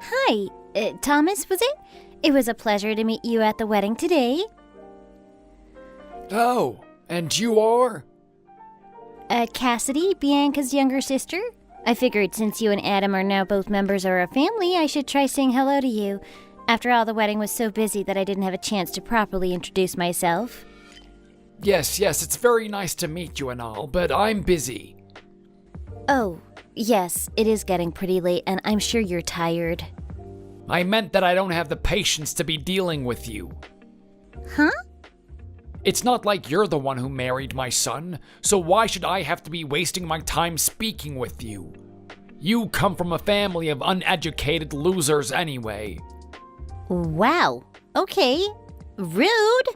Hi, Thomas, was it? It was a pleasure to meet you at the wedding today. Oh, and you are? Cassidy, Bianca's younger sister. I figured since you and Adam are now both members of our family, I should try saying hello to you. After all, the wedding was so busy that I didn't have a chance to properly introduce myself. Yes, it's very nice to meet you and all, but I'm busy. Oh, yes, it is getting pretty late, and I'm sure you're tired. I meant that I don't have the patience to be dealing with you. Huh? It's not like you're the one who married my son, so why should I have to be wasting my time speaking with you? You come from a family of uneducated losers anyway. Wow. Okay. Rude.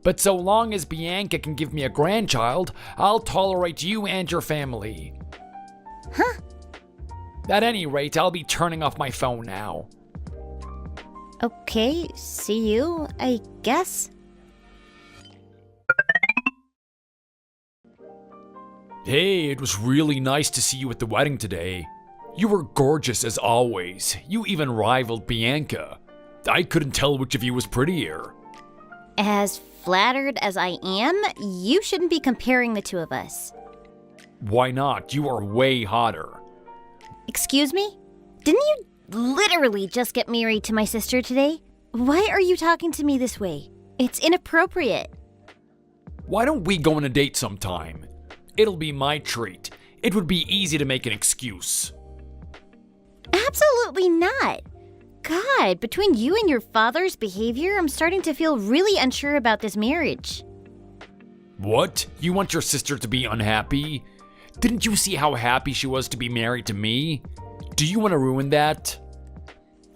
But so long as Bianca can give me a grandchild, I'll tolerate you and your family. Huh? At any rate, I'll be turning off my phone now. Okay, see you, I guess. Hey, it was really nice to see you at the wedding today. You were gorgeous as always. You even rivaled Bianca. I couldn't tell which of you was prettier. As flattered as I am, you shouldn't be comparing the two of us. Why not? You are way hotter. Excuse me? Didn't you literally just get married to my sister today? Why are you talking to me this way? It's inappropriate. Why don't we go on a date sometime? It'll be my treat. It would be easy to make an excuse. Absolutely not. God, between you and your father's behavior, I'm starting to feel really unsure about this marriage. What? You want your sister to be unhappy? Didn't you see how happy she was to be married to me? Do you want to ruin that?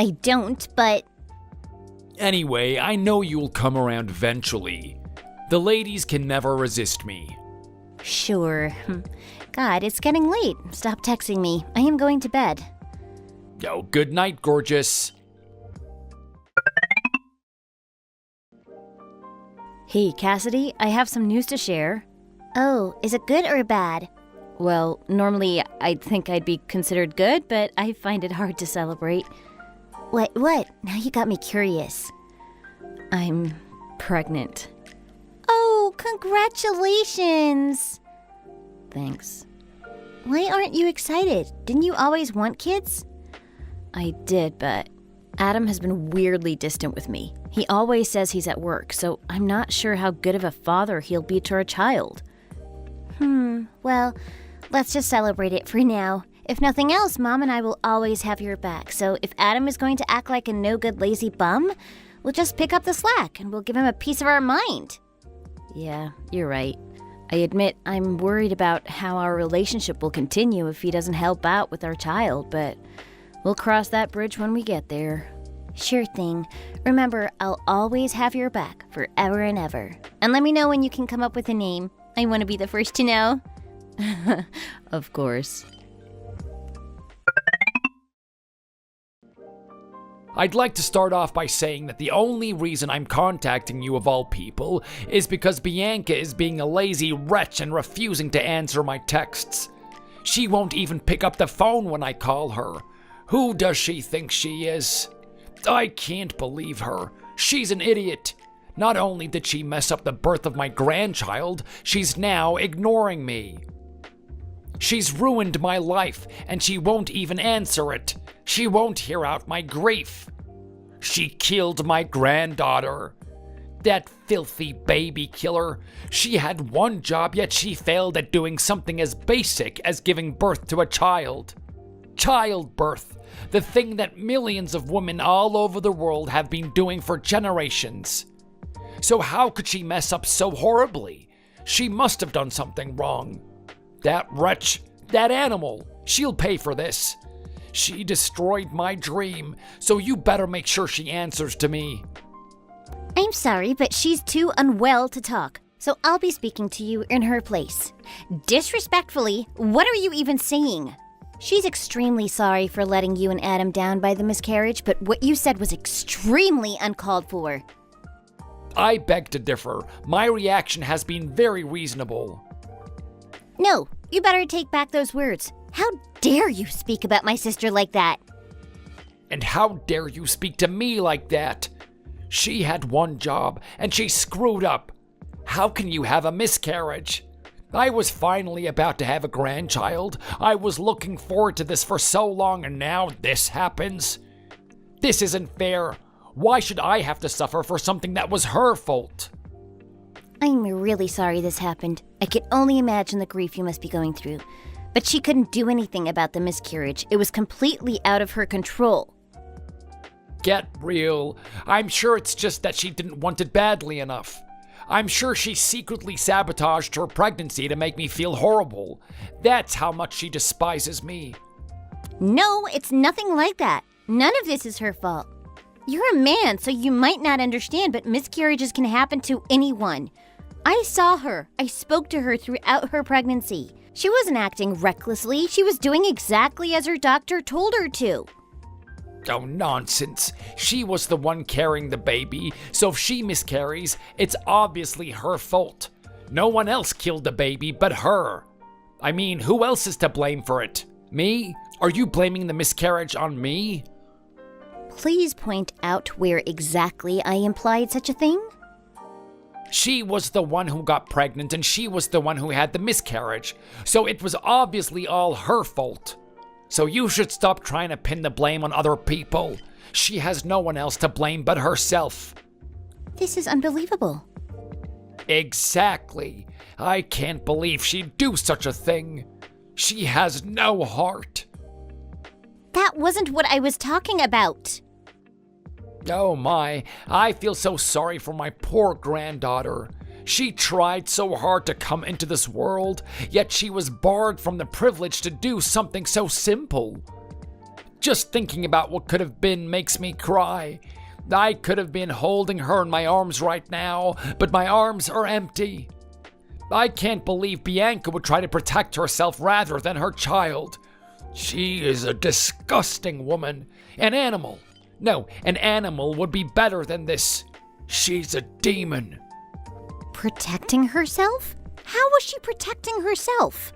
I don't, but... Anyway, I know you'll come around eventually. The ladies can never resist me. Sure. God, it's getting late. Stop texting me. I am going to bed. Oh, good night, gorgeous. Hey, Cassidy, I have some news to share. Oh, is it good or bad? Well, normally I'd think I'd be considered good, but I find it hard to celebrate. What? Now you got me curious. I'm pregnant. Oh, congratulations! Thanks. Why aren't you excited? Didn't you always want kids? I did, but Adam has been weirdly distant with me. He always says he's at work, so I'm not sure how good of a father he'll be to our child. Well, let's just celebrate it for now. If nothing else, Mom and I will always have your back, so if Adam is going to act like a no-good lazy bum, we'll just pick up the slack and we'll give him a piece of our mind. Yeah, you're right. I admit I'm worried about how our relationship will continue if he doesn't help out with our child, but we'll cross that bridge when we get there. Sure thing. Remember, I'll always have your back forever and ever. And let me know when you can come up with a name. I want to be the first to know. Of course. I'd like to start off by saying that the only reason I'm contacting you of all people is because Bianca is being a lazy wretch and refusing to answer my texts. She won't even pick up the phone when I call her. Who does she think she is? I can't believe her. She's an idiot. Not only did she mess up the birth of my grandchild, she's now ignoring me. She's ruined my life, and she won't even answer it. She won't hear out my grief. She killed my granddaughter. That filthy baby killer. She had one job, yet she failed at doing something as basic as giving birth to a child. Childbirth, the thing that millions of women all over the world have been doing for generations. So how could she mess up so horribly? She must have done something wrong. That wretch, that animal, she'll pay for this. She destroyed my dream, so you better make sure she answers to me. I'm sorry, but she's too unwell to talk, so I'll be speaking to you in her place. Disrespectfully, what are you even saying? She's extremely sorry for letting you and Adam down by the miscarriage, but what you said was extremely uncalled for. I beg to differ. My reaction has been very reasonable. No, you better take back those words. How dare you speak about my sister like that? And how dare you speak to me like that? She had one job, and she screwed up. How can you have a miscarriage? I was finally about to have a grandchild. I was looking forward to this for so long, and now this happens. This isn't fair. Why should I have to suffer for something that was her fault? I'm really sorry this happened. I can only imagine the grief you must be going through. But she couldn't do anything about the miscarriage. It was completely out of her control. Get real. I'm sure it's just that she didn't want it badly enough. I'm sure she secretly sabotaged her pregnancy to make me feel horrible. That's how much she despises me. No, it's nothing like that. None of this is her fault. You're a man, so you might not understand, but miscarriages can happen to anyone. I saw her. I spoke to her throughout her pregnancy. She wasn't acting recklessly. She was doing exactly as her doctor told her to. Oh, nonsense. She was the one carrying the baby, so if she miscarries, it's obviously her fault. No one else killed the baby but her. I mean, who else is to blame for it? Me? Are you blaming the miscarriage on me? Please point out where exactly I implied such a thing. She was the one who got pregnant and she was the one who had the miscarriage, so it was obviously all her fault. So you should stop trying to pin the blame on other people. She has no one else to blame but herself. This is unbelievable. Exactly. I can't believe she'd do such a thing. She has no heart. That wasn't what I was talking about. Oh my, I feel so sorry for my poor granddaughter. She tried so hard to come into this world, yet she was barred from the privilege to do something so simple. Just thinking about what could have been makes me cry. I could have been holding her in my arms right now, but my arms are empty. I can't believe Bianca would try to protect herself rather than her child. She is a disgusting woman. An animal. No, an animal would be better than this. She's a demon. Protecting herself? How was she protecting herself?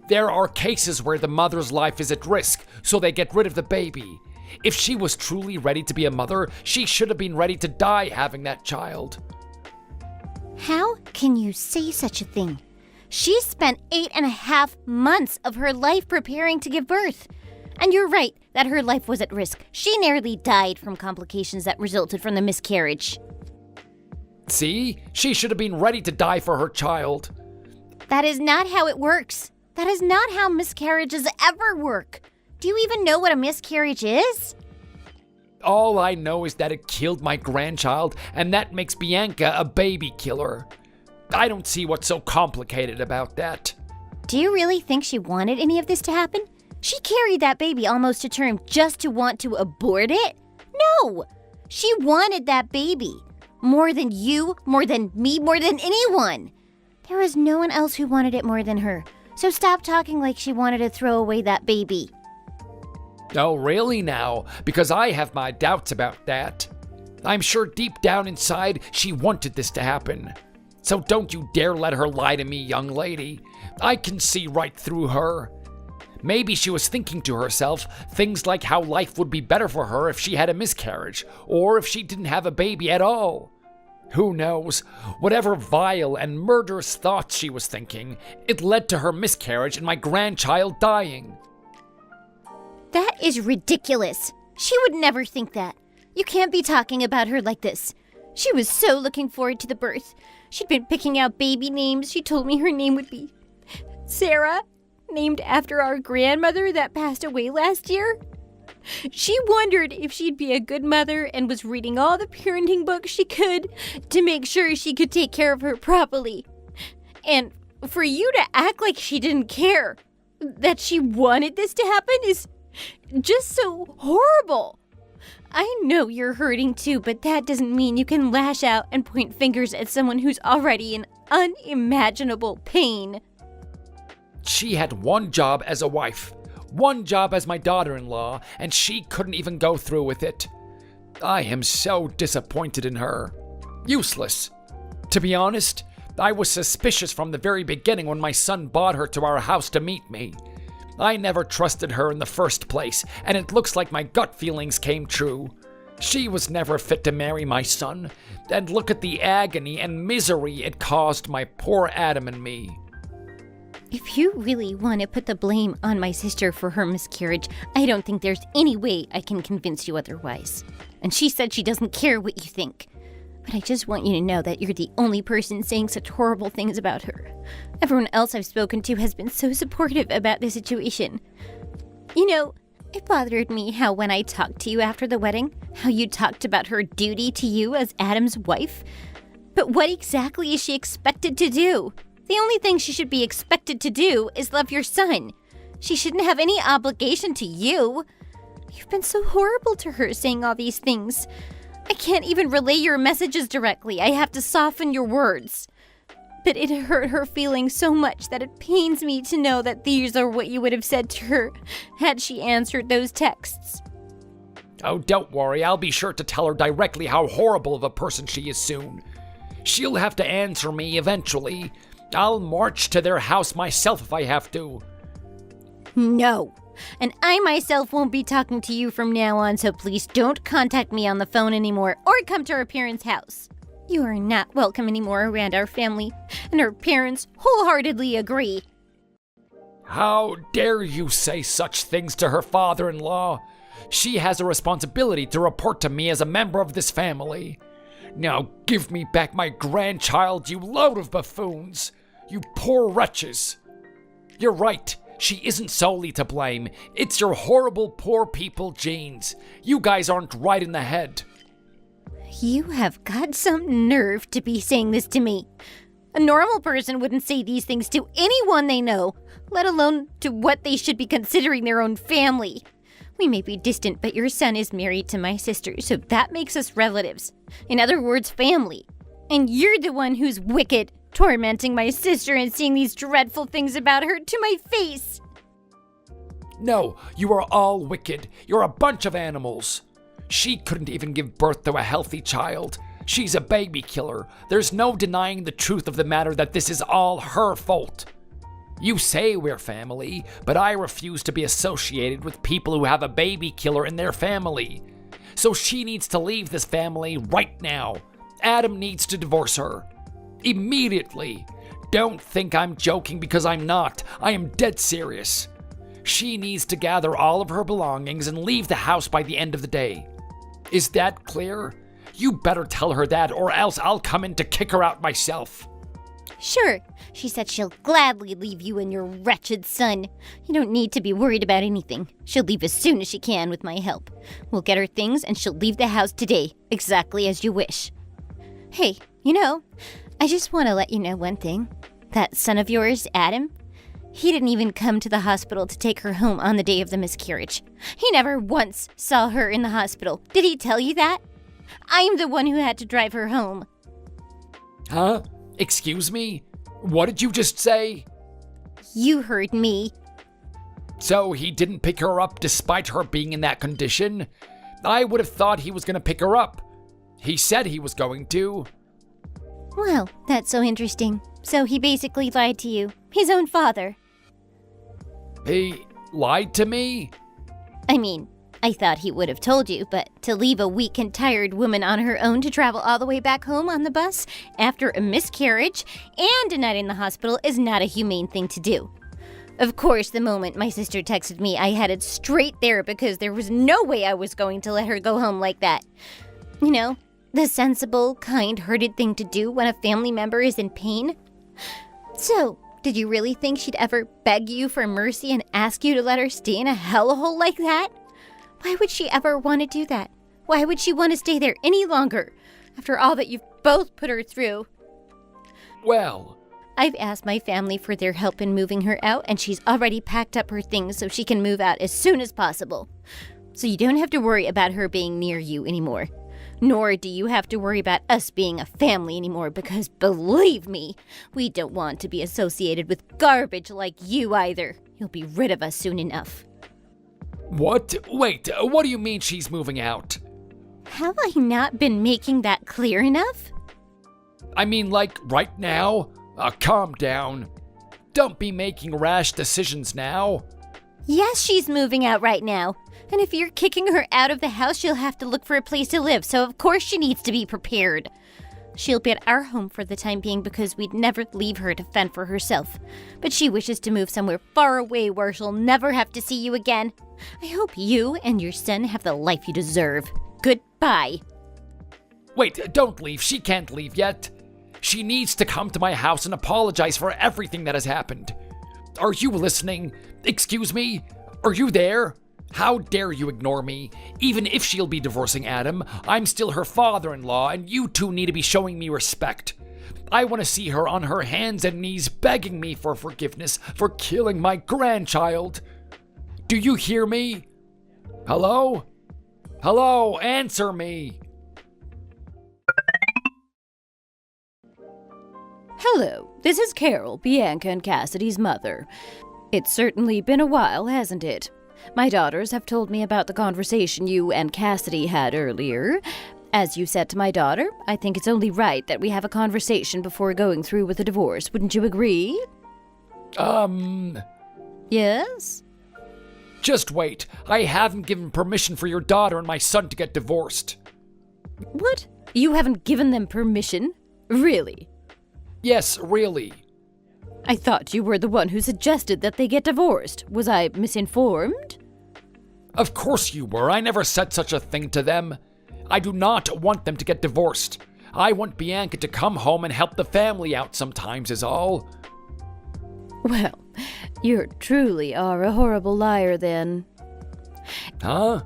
There are cases where the mother's life is at risk, so they get rid of the baby. If she was truly ready to be a mother, she should have been ready to die having that child. How can you say such a thing? She spent 8.5 months of her life preparing to give birth. And you're right that her life was at risk. She nearly died from complications that resulted from the miscarriage. See? She should have been ready to die for her child. That is not how it works. That is not how miscarriages ever work. Do you even know what a miscarriage is? All I know is that it killed my grandchild, and that makes Bianca a baby killer. I don't see what's so complicated about that. Do you really think she wanted any of this to happen? She carried that baby almost to term just to want to abort it? No! She wanted that baby. More than you, more than me, more than anyone. There was no one else who wanted it more than her. So stop talking like she wanted to throw away that baby. Oh, really now? Because I have my doubts about that. I'm sure deep down inside she wanted this to happen. So don't you dare let her lie to me, young lady. I can see right through her. Maybe she was thinking to herself things like how life would be better for her if she had a miscarriage, or if she didn't have a baby at all. Who knows? Whatever vile and murderous thoughts she was thinking, it led to her miscarriage and my grandchild dying. That is ridiculous. She would never think that. You can't be talking about her like this. She was so looking forward to the birth. She'd been picking out baby names. She told me her name would be Sarah, named after our grandmother that passed away last year. She wondered if she'd be a good mother and was reading all the parenting books she could to make sure she could take care of her properly. And for you to act like she didn't care, that she wanted this to happen is just so horrible. I know you're hurting too, but that doesn't mean you can lash out and point fingers at someone who's already in unimaginable pain. She had one job as a wife, one job as my daughter-in-law, and she couldn't even go through with it. I am so disappointed in her. Useless. To be honest, I was suspicious from the very beginning when my son brought her to our house to meet me. I never trusted her in the first place, and it looks like my gut feelings came true. She was never fit to marry my son, and look at the agony and misery it caused my poor Adam and me. If you really want to put the blame on my sister for her miscarriage, I don't think there's any way I can convince you otherwise. And she said she doesn't care what you think. But I just want you to know that you're the only person saying such horrible things about her. Everyone else I've spoken to has been so supportive about the situation. You know, it bothered me how when I talked to you after the wedding, how you talked about her duty to you as Adam's wife. But what exactly is she expected to do? The only thing she should be expected to do is love your son. She shouldn't have any obligation to you. You've been so horrible to her saying all these things. I can't even relay your messages directly. I have to soften your words. But it hurt her feelings so much that it pains me to know that these are what you would have said to her had she answered those texts. Oh, don't worry. I'll be sure to tell her directly how horrible of a person she is soon. She'll have to answer me eventually. I'll march to their house myself if I have to. No. And I myself won't be talking to you from now on, so please don't contact me on the phone anymore or come to our parents' house. You are not welcome anymore around our family, and our parents wholeheartedly agree. How dare you say such things to her father-in-law? She has a responsibility to report to me as a member of this family. Now give me back my grandchild, you load of buffoons! You poor wretches! You're right. She isn't solely to blame. It's your horrible poor people genes. You guys aren't right in the head. You have got some nerve to be saying this to me. A normal person wouldn't say these things to anyone they know, let alone to what they should be considering their own family. We may be distant, but your son is married to my sister, so that makes us relatives. In other words, family. And you're the one who's wicked, tormenting my sister and saying these dreadful things about her to my face. No, you are all wicked. You're a bunch of animals. She couldn't even give birth to a healthy child. She's a baby killer. There's no denying the truth of the matter that this is all her fault. You say we're family, but I refuse to be associated with people who have a baby killer in their family. So she needs to leave this family right now. Adam needs to divorce her. Immediately. Don't think I'm joking because I'm not. I am dead serious. She needs to gather all of her belongings and leave the house by the end of the day. Is that clear? You better tell her that, or else I'll come in to kick her out myself. Sure. She said she'll gladly leave you and your wretched son. You don't need to be worried about anything. She'll leave as soon as she can with my help. We'll get her things and she'll leave the house today, exactly as you wish. Hey, I just want to let you know one thing. That son of yours, Adam, he didn't even come to the hospital to take her home on the day of the miscarriage. He never once saw her in the hospital. Did he tell you that? I'm the one who had to drive her home. Huh? Excuse me? What did you just say? You heard me. So he didn't pick her up despite her being in that condition? I would have thought he was going to pick her up. He said he was going to. Well, that's so interesting. So he basically lied to you. His own father. He lied to me? I mean, I thought he would have told you, but to leave a weak and tired woman on her own to travel all the way back home on the bus after a miscarriage and a night in the hospital is not a humane thing to do. Of course, the moment my sister texted me, I headed straight there because there was no way I was going to let her go home like that. The sensible, kind-hearted thing to do when a family member is in pain. So, did you really think she'd ever beg you for mercy and ask you to let her stay in a hellhole like that? Why would she ever want to do that? Why would she want to stay there any longer, after all that you've both put her through? Well, I've asked my family for their help in moving her out, and she's already packed up her things so she can move out as soon as possible. So you don't have to worry about her being near you anymore. Nor do you have to worry about us being a family anymore, because believe me, we don't want to be associated with garbage like you either. You'll be rid of us soon enough. what? Wait, what do you mean she's moving out? Have I not been making that clear enough? I mean, like, right now? Calm down. Don't be making rash decisions now. Yes, she's moving out right now. And if you're kicking her out of the house, she'll have to look for a place to live, so of course she needs to be prepared. She'll be at our home for the time being because we'd never leave her to fend for herself. But she wishes to move somewhere far away where she'll never have to see you again. I hope you and your son have the life you deserve. Goodbye. Wait, don't leave. She can't leave yet. She needs to come to my house and apologize for everything that has happened. Are you listening? Excuse me? Are you there? How dare you ignore me? Even if she'll be divorcing Adam, I'm still her father-in-law, and you two need to be showing me respect. I want to see her on her hands and knees begging me for forgiveness for killing my grandchild. Do you hear me? Hello? Hello, answer me. Hello, this is Carol, Bianca and Cassidy's mother. It's certainly been a while, hasn't it? My daughters have told me about the conversation you and Cassidy had earlier. As you said to my daughter, I think it's only right that we have a conversation before going through with a divorce. Wouldn't you agree? Yes? Just wait. I haven't given permission for your daughter and my son to get divorced. What? You haven't given them permission? Really? Yes, really. I thought you were the one who suggested that they get divorced. Was I misinformed? Of course you were. I never said such a thing to them. I do not want them to get divorced. I want Bianca to come home and help the family out sometimes is all. Well, you truly are a horrible liar then. Huh?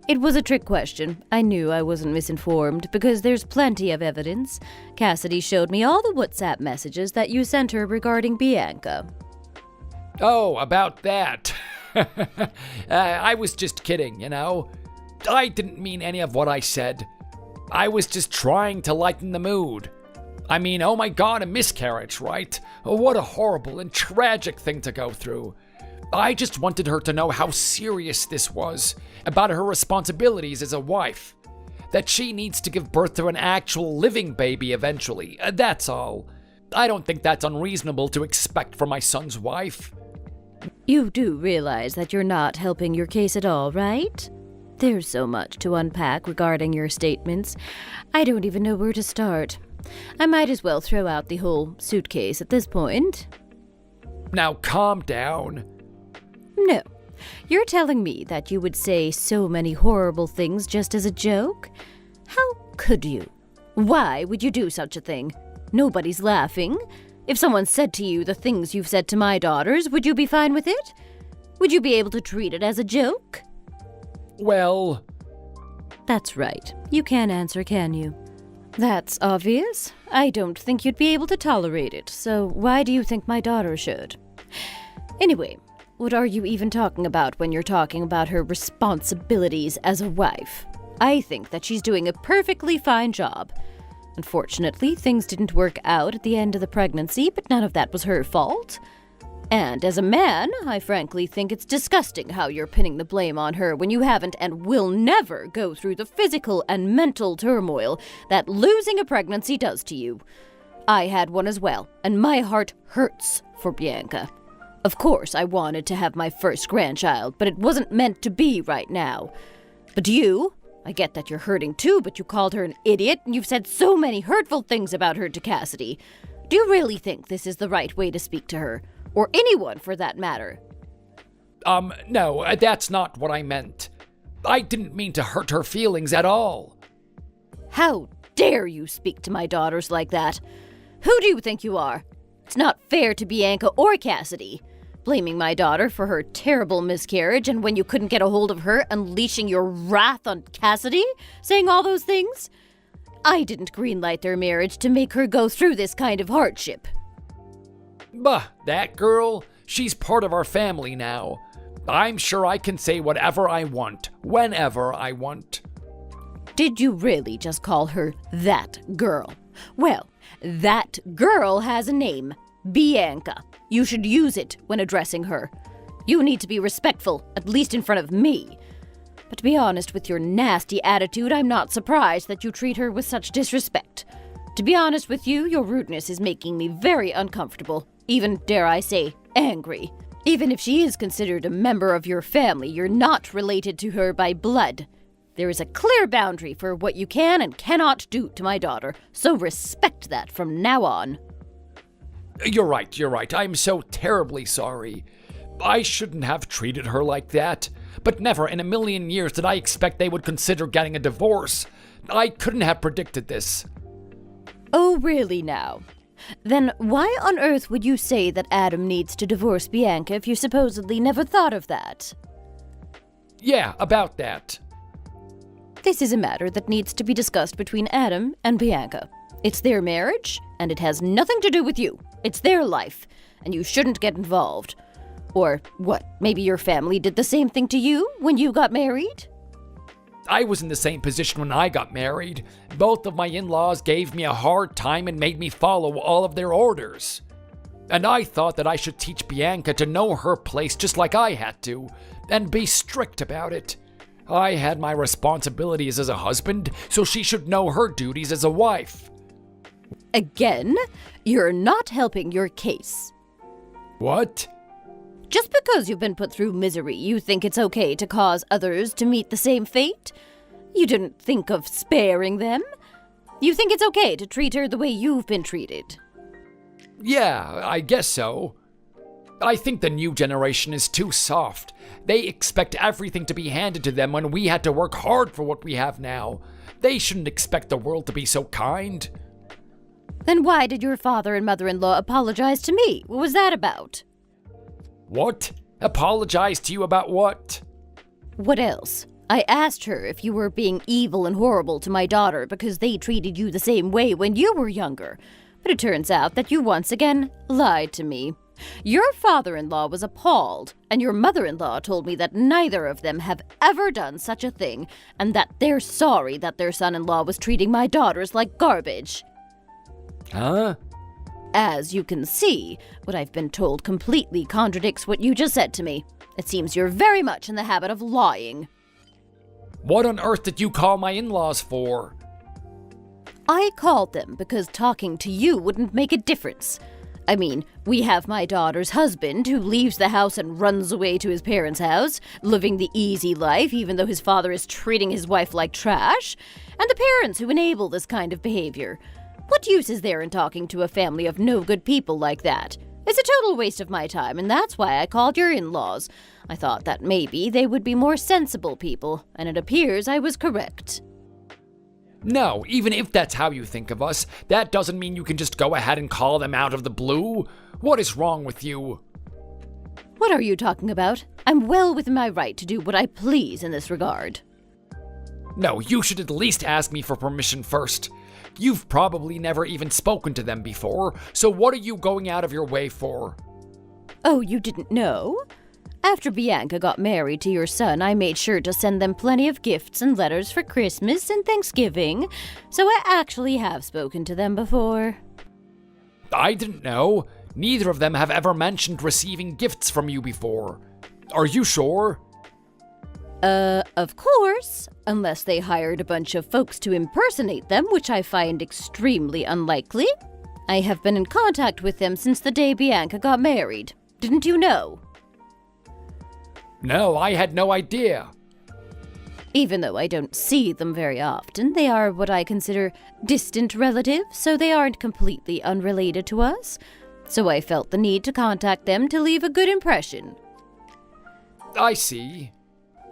It was a trick question. I knew I wasn't misinformed because there's plenty of evidence. Cassidy showed me all the WhatsApp messages that you sent her regarding Bianca. Oh, about that. I was just kidding, you know. I didn't mean any of what I said. I was just trying to lighten the mood. I mean, oh my God, a miscarriage, right? What a horrible and tragic thing to go through. I just wanted her to know how serious this was, about her responsibilities as a wife. That she needs to give birth to an actual living baby eventually, that's all. I don't think that's unreasonable to expect from my son's wife. You do realize that you're not helping your case at all, right? There's so much to unpack regarding your statements. I don't even know where to start. I might as well throw out the whole suitcase at this point. Now calm down. No. You're telling me that you would say so many horrible things just as a joke? How could you? Why would you do such a thing? Nobody's laughing. If someone said to you the things you've said to my daughters, would you be fine with it? Would you be able to treat it as a joke? Well... That's right. You can't answer, can you? That's obvious. I don't think you'd be able to tolerate it, so why do you think my daughter should? Anyway, what are you even talking about when you're talking about her responsibilities as a wife? I think that she's doing a perfectly fine job. Unfortunately, things didn't work out at the end of the pregnancy, but none of that was her fault. And as a man, I frankly think it's disgusting how you're pinning the blame on her when you haven't and will never go through the physical and mental turmoil that losing a pregnancy does to you. I had one as well, and my heart hurts for Bianca. Of course, I wanted to have my first grandchild, but it wasn't meant to be right now. But you, I get that you're hurting too, but you called her an idiot, and you've said so many hurtful things about her to Cassidy. Do you really think this is the right way to speak to her? Or anyone, for that matter? No, that's not what I meant. I didn't mean to hurt her feelings at all. How dare you speak to my daughters like that? Who do you think you are? It's not fair to Bianca or Cassidy. Blaming my daughter for her terrible miscarriage, and when you couldn't get a hold of her, unleashing your wrath on Cassidy, saying all those things? I didn't greenlight their marriage to make her go through this kind of hardship. Bah, that girl, she's part of our family now. I'm sure I can say whatever I want, whenever I want. Did you really just call her that girl? Well, that girl has a name. Bianca. You should use it when addressing her. You need to be respectful, at least in front of me. But to be honest, with your nasty attitude, I'm not surprised that you treat her with such disrespect. To be honest with you, your rudeness is making me very uncomfortable. Even, dare I say, angry. Even if she is considered a member of your family, you're not related to her by blood. There is a clear boundary for what you can and cannot do to my daughter, so respect that from now on. You're right. I'm so terribly sorry. I shouldn't have treated her like that. But never in a million years did I expect they would consider getting a divorce. I couldn't have predicted this. Oh, really now? Then why on earth would you say that Adam needs to divorce Bianca if you supposedly never thought of that? Yeah, about that. This is a matter that needs to be discussed between Adam and Bianca. It's their marriage, and it has nothing to do with you. It's their life, and you shouldn't get involved. Or what, maybe your family did the same thing to you when you got married? I was in the same position when I got married. Both of my in-laws gave me a hard time and made me follow all of their orders. And I thought that I should teach Bianca to know her place just like I had to, and be strict about it. I had my responsibilities as a husband, so she should know her duties as a wife. Again, you're not helping your case. What? Just because you've been put through misery, you think it's okay to cause others to meet the same fate? You didn't think of sparing them? You think it's okay to treat her the way you've been treated? Yeah, I guess so. I think the new generation is too soft. They expect everything to be handed to them when we had to work hard for what we have now. They shouldn't expect the world to be so kind. Then why did your father and mother-in-law apologize to me? What was that about? What? Apologize to you about what? What else? I asked her if you were being evil and horrible to my daughter because they treated you the same way when you were younger. But it turns out that you once again lied to me. Your father-in-law was appalled, and your mother-in-law told me that neither of them have ever done such a thing, and that they're sorry that their son-in-law was treating my daughters like garbage. Huh? As you can see, what I've been told completely contradicts what you just said to me. It seems you're very much in the habit of lying. What on earth did you call my in-laws for? I called them because talking to you wouldn't make a difference. I mean, we have my daughter's husband who leaves the house and runs away to his parents' house, living the easy life even though his father is treating his wife like trash, and the parents who enable this kind of behavior. What use is there in talking to a family of no good people like that? It's a total waste of my time, and that's why I called your in-laws. I thought that maybe they would be more sensible people, and it appears I was correct. No, even if that's how you think of us, that doesn't mean you can just go ahead and call them out of the blue. What is wrong with you? What are you talking about? I'm well within my right to do what I please in this regard. No, you should at least ask me for permission first. You've probably never even spoken to them before, so what are you going out of your way for? Oh, you didn't know? After Bianca got married to your son, I made sure to send them plenty of gifts and letters for Christmas and Thanksgiving, so I actually have spoken to them before. I didn't know. Neither of them have ever mentioned receiving gifts from you before. Are you sure? Of course, unless they hired a bunch of folks to impersonate them, which I find extremely unlikely. I have been in contact with them since the day Bianca got married. Didn't you know? No, I had no idea. Even though I don't see them very often, they are what I consider distant relatives, so they aren't completely unrelated to us. So I felt the need to contact them to leave a good impression. I see.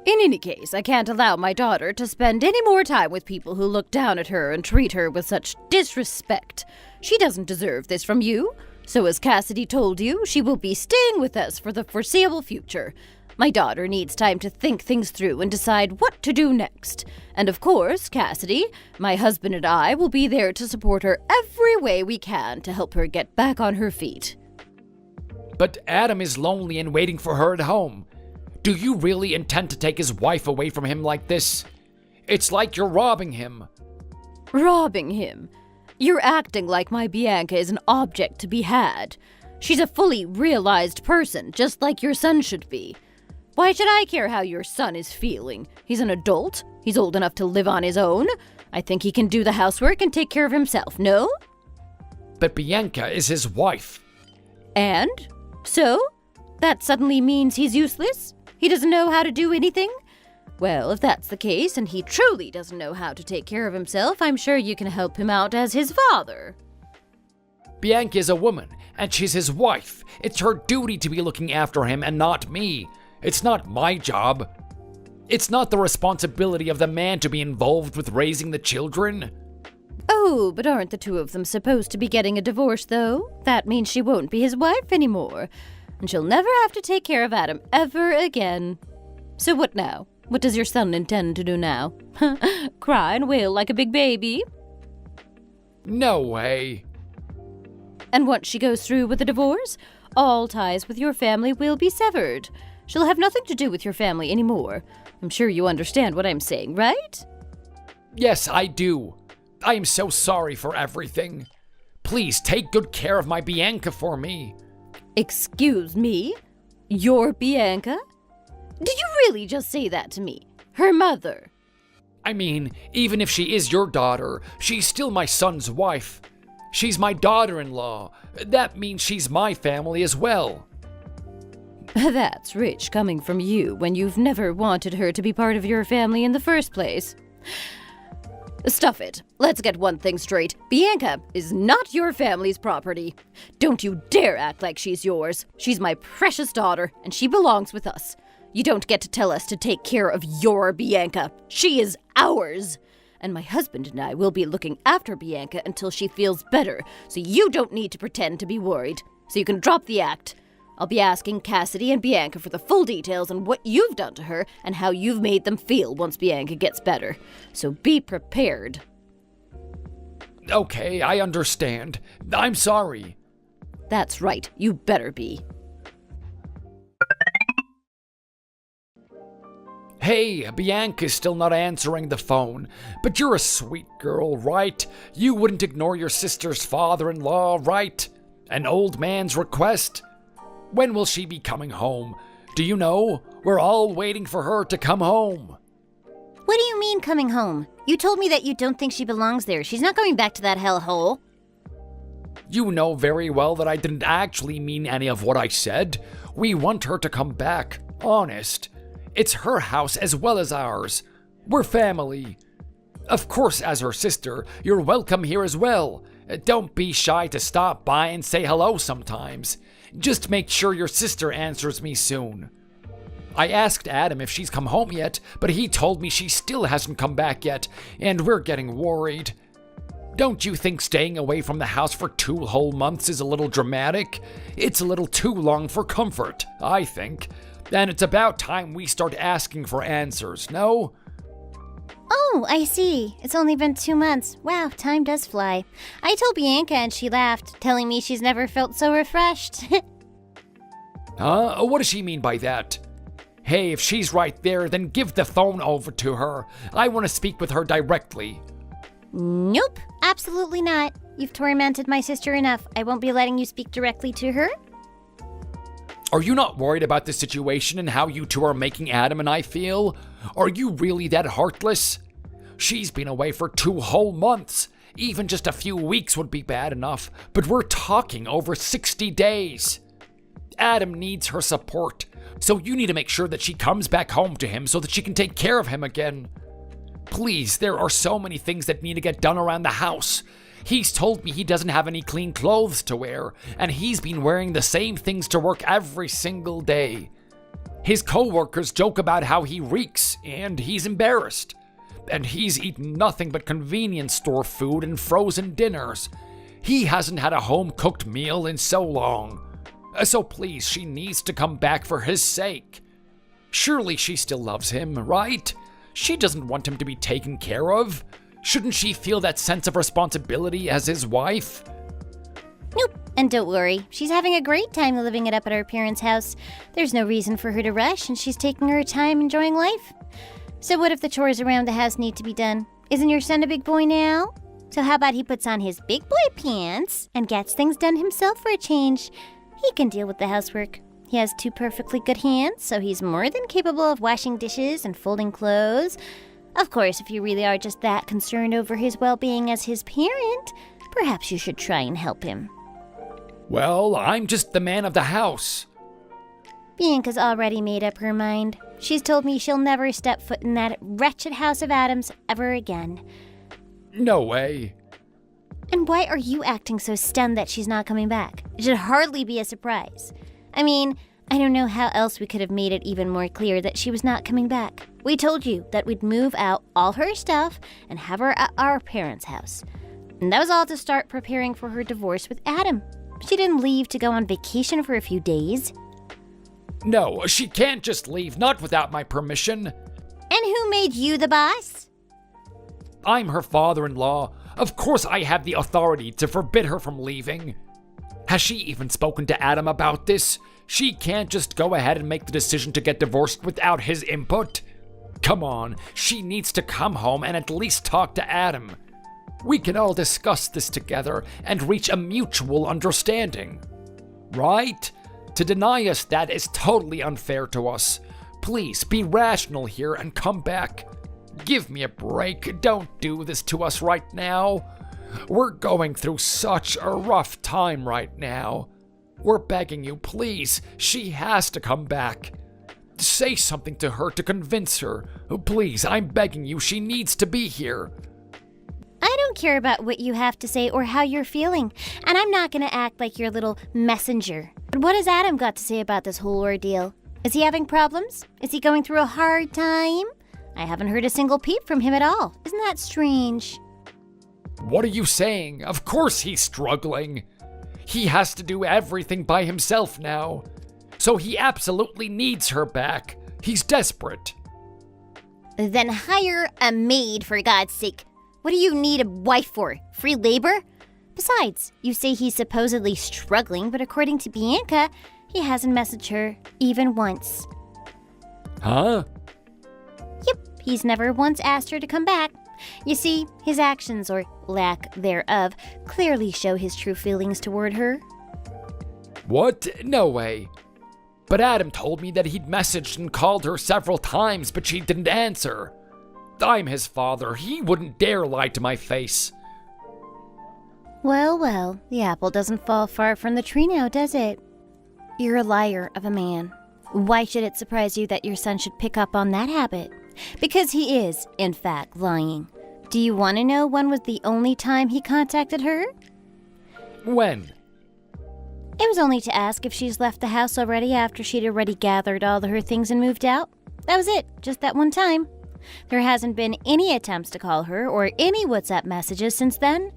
In any case, I can't allow my daughter to spend any more time with people who look down at her and treat her with such disrespect. She doesn't deserve this from you. So as Cassidy told you, she will be staying with us for the foreseeable future. My daughter needs time to think things through and decide what to do next. And of course, Cassidy, my husband and I will be there to support her every way we can to help her get back on her feet. But Adam is lonely and waiting for her at home. Do you really intend to take his wife away from him like this? It's like you're robbing him. Robbing him? You're acting like my Bianca is an object to be had. She's a fully realized person, just like your son should be. Why should I care how your son is feeling? He's an adult. He's old enough to live on his own. I think he can do the housework and take care of himself, no? But Bianca is his wife. And? So? That suddenly means he's useless? He doesn't know how to do anything? Well, if that's the case, and he truly doesn't know how to take care of himself, I'm sure you can help him out as his father. Bianca is a woman, and she's his wife. It's her duty to be looking after him and not me. It's not my job. It's not the responsibility of the man to be involved with raising the children. Oh, but aren't the two of them supposed to be getting a divorce, though? That means she won't be his wife anymore, and she'll never have to take care of Adam ever again. So what now? What does your son intend to do now? Cry and wail like a big baby? No way. And once she goes through with the divorce, all ties with your family will be severed. She'll have nothing to do with your family anymore. I'm sure you understand what I'm saying, right? Yes, I do. I am so sorry for everything. Please take good care of my Bianca for me. Excuse me? Your Bianca? Did you really just say that to me? Her mother? I mean, even if she is your daughter, she's still my son's wife. She's my daughter-in-law. That means she's my family as well. That's rich coming from you when you've never wanted her to be part of your family in the first place. Stuff it. Let's get one thing straight. Bianca is not your family's property. Don't you dare act like she's yours. She's my precious daughter, and she belongs with us. You don't get to tell us to take care of your Bianca. She is ours. And my husband and I will be looking after Bianca until she feels better, so you don't need to pretend to be worried. So you can drop the act. I'll be asking Cassidy and Bianca for the full details on what you've done to her and how you've made them feel once Bianca gets better. So be prepared. Okay, I understand. I'm sorry. That's right, you better be. Hey, Bianca's still not answering the phone, but you're a sweet girl, right? You wouldn't ignore your sister's father-in-law, right? An old man's request? When will she be coming home? Do you know? We're all waiting for her to come home. What do you mean coming home? You told me that you don't think she belongs there. She's not going back to that hellhole. You know very well that I didn't actually mean any of what I said. We want her to come back, honest. It's her house as well as ours. We're family. Of course, as her sister, you're welcome here as well. Don't be shy to stop by and say hello sometimes. Just make sure your sister answers me soon. I asked Adam if she's come home yet, but he told me she still hasn't come back yet, and we're getting worried. Don't you think staying away from the house for 2 whole months is a little dramatic? It's a little too long for comfort, I think. And it's about time we start asking for answers, no? Oh, I see. It's only been 2 months. Wow, time does fly. I told Bianca and she laughed, telling me she's never felt so refreshed. Huh? What does she mean by that? Hey, if she's right there, then give the phone over to her. I want to speak with her directly. Nope, absolutely not. You've tormented my sister enough. I won't be letting you speak directly to her. Are you not worried about the situation and how you two are making Adam and I feel? Are you really that heartless? She's been away for 2 whole months. Even just a few weeks would be bad enough, but we're talking over 60 days. Adam needs her support, so you need to make sure that she comes back home to him so that she can take care of him again. Please, there are so many things that need to get done around the house. He's told me he doesn't have any clean clothes to wear, and he's been wearing the same things to work every single day. His co-workers joke about how he reeks, and he's embarrassed. And he's eaten nothing but convenience store food and frozen dinners. He hasn't had a home-cooked meal in so long. So please, she needs to come back for his sake. Surely she still loves him, right? She doesn't want him to be taken care of. Shouldn't she feel that sense of responsibility as his wife? Nope, and don't worry. She's having a great time living it up at her parents' house. There's no reason for her to rush, and she's taking her time enjoying life. So what if the chores around the house need to be done? Isn't your son a big boy now? So how about he puts on his big boy pants and gets things done himself for a change? He can deal with the housework. He has 2 perfectly good hands, so he's more than capable of washing dishes and folding clothes. Of course, if you really are just that concerned over his well-being as his parent, perhaps you should try and help him. Well, I'm just the man of the house. Bianca's already made up her mind. She's told me she'll never step foot in that wretched house of Adams ever again. No way. And why are you acting so stunned that she's not coming back? It should hardly be a surprise. I mean, I don't know how else we could have made it even more clear that she was not coming back. We told you that we'd move out all her stuff and have her at our parents' house. And that was all to start preparing for her divorce with Adam. She didn't leave to go on vacation for a few days. No, she can't just leave, not without my permission. And who made you the boss? I'm her father-in-law. Of course I have the authority to forbid her from leaving. Has she even spoken to Adam about this? She can't just go ahead and make the decision to get divorced without his input. Come on, she needs to come home and at least talk to Adam. We can all discuss this together and reach a mutual understanding. Right? To deny us that is totally unfair to us. Please be rational here and come back. Give me a break. Don't do this to us right now. We're going through such a rough time right now. We're begging you, please. She has to come back. Say something to her to convince her. Please, I'm begging you. She needs to be here. I don't care about what you have to say or how you're feeling, and I'm not going to act like your little messenger. But what has Adam got to say about this whole ordeal? Is he having problems? Is he going through a hard time? I haven't heard a single peep from him at all. Isn't that strange? What are you saying? Of course he's struggling. He has to do everything by himself now. So he absolutely needs her back. He's desperate. Then hire a maid, for God's sake. What do you need a wife for? Free labor? Besides, you say he's supposedly struggling, but according to Bianca, he hasn't messaged her even once. Huh? Yep, he's never once asked her to come back. You see, his actions, or lack thereof, clearly show his true feelings toward her. What? No way. But Adam told me that he'd messaged and called her several times, but she didn't answer. I'm his father. He wouldn't dare lie to my face. Well, well, the apple doesn't fall far from the tree now, does it? You're a liar of a man. Why should it surprise you that your son should pick up on that habit? Because he is, in fact, lying. Do you want to know when was the only time he contacted her? When? It was only to ask if she's left the house already after she'd already gathered all of her things and moved out. That was it, just that one time. There hasn't been any attempts to call her or any WhatsApp messages since then.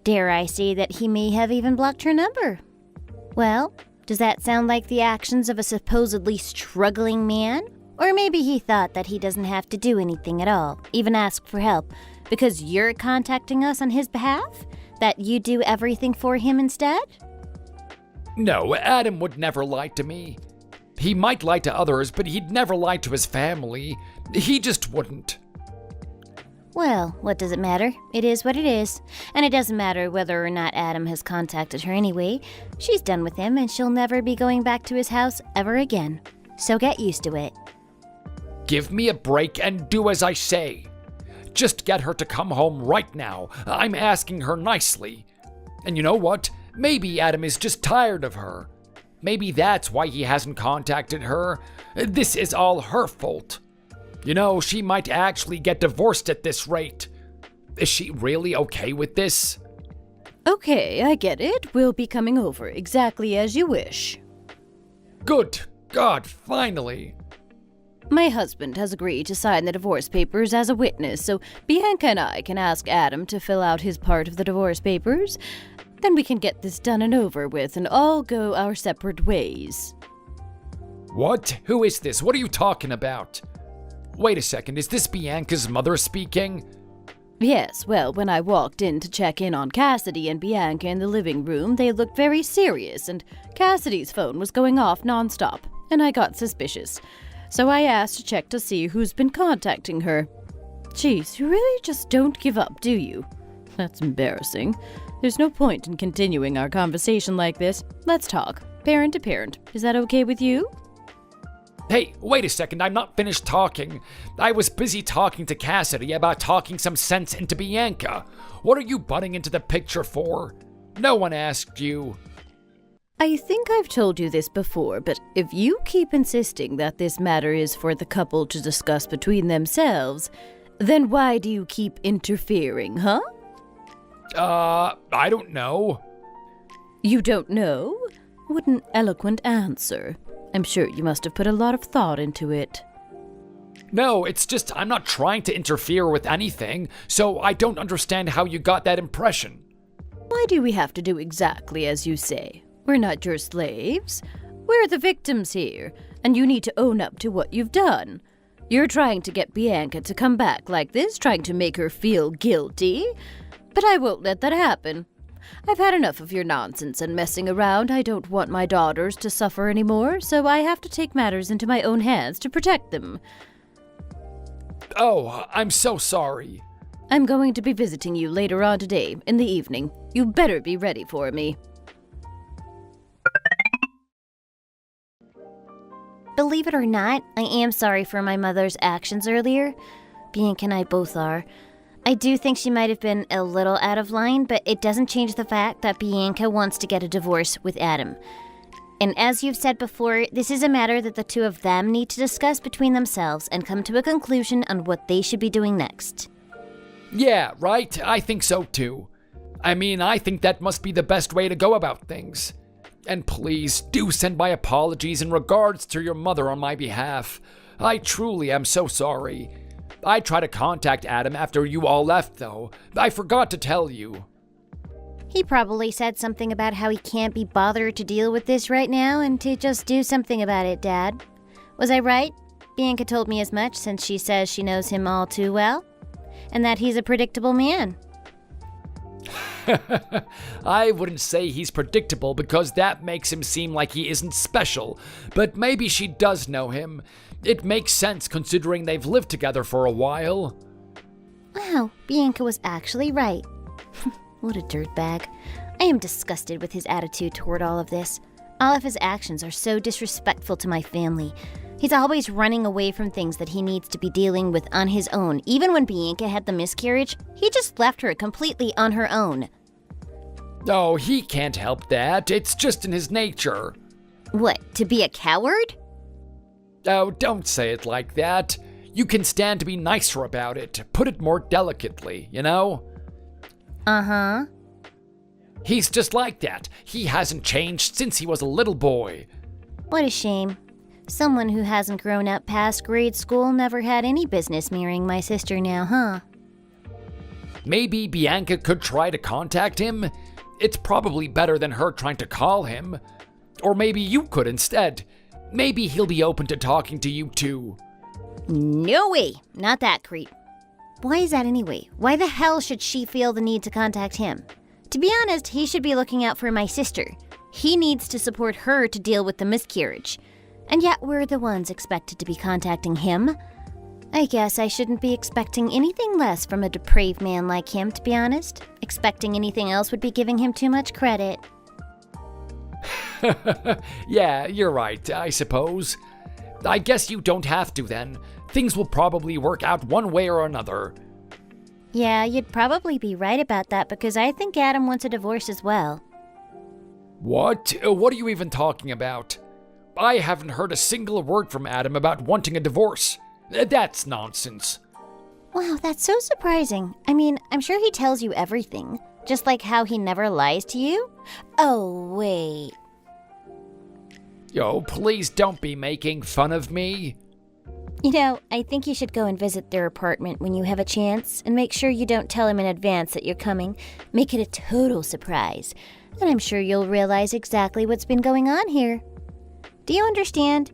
Dare I say that he may have even blocked her number. Well, does that sound like the actions of a supposedly struggling man? Or maybe he thought that he doesn't have to do anything at all, even ask for help, because you're contacting us on his behalf? That you do everything for him instead? No, Adam would never lie to me. He might lie to others, but he'd never lie to his family. He just wouldn't. Well, what does it matter? It is what it is. And it doesn't matter whether or not Adam has contacted her anyway. She's done with him and she'll never be going back to his house ever again. So get used to it. Give me a break and do as I say. Just get her to come home right now. I'm asking her nicely. And you know what? Maybe Adam is just tired of her. Maybe that's why he hasn't contacted her. This is all her fault. You know, she might actually get divorced at this rate. Is she really okay with this? Okay, I get it. We'll be coming over exactly as you wish. Good God, finally. My husband has agreed to sign the divorce papers as a witness, so Bianca and I can ask Adam to fill out his part of the divorce papers. Then we can get this done and over with and all go our separate ways. What? Who is this? What are you talking about? Wait a second, is this Bianca's mother speaking? Yes, well, when I walked in to check in on Cassidy and Bianca in the living room, they looked very serious, and Cassidy's phone was going off nonstop, and I got suspicious. So I asked to check to see who's been contacting her. Geez, you really just don't give up, do you? That's embarrassing. There's no point in continuing our conversation like this. Let's talk, parent to parent. Is that okay with you? Hey, wait a second, I'm not finished talking. I was busy talking to Cassidy about talking some sense into Bianca. What are you butting into the picture for? No one asked you. I think I've told you this before, but if you keep insisting that this matter is for the couple to discuss between themselves, then why do you keep interfering, huh? I don't know. You don't know? What an eloquent answer. I'm sure you must have put a lot of thought into it. No, it's just I'm not trying to interfere with anything, so I don't understand how you got that impression. Why do we have to do exactly as you say? We're not your slaves. We're the victims here, and you need to own up to what you've done. You're trying to get Bianca to come back like this, trying to make her feel guilty. But I won't let that happen. I've had enough of your nonsense and messing around. I don't want my daughters to suffer anymore, so I have to take matters into my own hands to protect them. Oh, I'm so sorry. I'm going to be visiting you later on today, in the evening. You better be ready for me. Believe it or not, I am sorry for my mother's actions earlier. Bianca and I both are. I do think she might have been a little out of line, but it doesn't change the fact that Bianca wants to get a divorce with Adam. And as you've said before, this is a matter that the two of them need to discuss between themselves and come to a conclusion on what they should be doing next. Yeah, right? I think so too. I mean, I think that must be the best way to go about things. And please, do send my apologies and regards to your mother on my behalf. I truly am so sorry. I tried to contact Adam after you all left, though. I forgot to tell you. He probably said something about how he can't be bothered to deal with this right now and to just do something about it, Dad. Was I right? Bianca told me as much since she says she knows him all too well. And that he's a predictable man. I wouldn't say he's predictable because that makes him seem like he isn't special, but maybe she does know him. It makes sense considering they've lived together for a while. Wow, Bianca was actually right. What a dirtbag. I am disgusted with his attitude toward all of this. All of his actions are so disrespectful to my family. He's always running away from things that he needs to be dealing with on his own. Even when Bianca had the miscarriage, he just left her completely on her own. Oh, he can't help that. It's just in his nature. What, to be a coward? Oh, don't say it like that. You can stand to be nicer about it. Put it more delicately, you know? Uh-huh. He's just like that. He hasn't changed since he was a little boy. What a shame. Someone who hasn't grown up past grade school never had any business marrying my sister now, huh? Maybe Bianca could try to contact him? It's probably better than her trying to call him. Or maybe you could instead. Maybe he'll be open to talking to you too. No way! Not that creep. Why is that anyway? Why the hell should she feel the need to contact him? To be honest, he should be looking out for my sister. He needs to support her to deal with the miscarriage. And yet we're the ones expected to be contacting him. I guess I shouldn't be expecting anything less from a depraved man like him, to be honest. Expecting anything else would be giving him too much credit. Yeah, you're right, I suppose. I guess you don't have to then. Things will probably work out one way or another. Yeah, you'd probably be right about that because I think Adam wants a divorce as well. What? What are you even talking about? I haven't heard a single word from Adam about wanting a divorce. That's nonsense. Wow, that's so surprising. I mean, I'm sure he tells you everything. Just like how he never lies to you? Oh, wait. Yo, please don't be making fun of me. You know, I think you should go and visit their apartment when you have a chance, and make sure you don't tell him in advance that you're coming. Make it a total surprise. And I'm sure you'll realize exactly what's been going on here. Do you understand?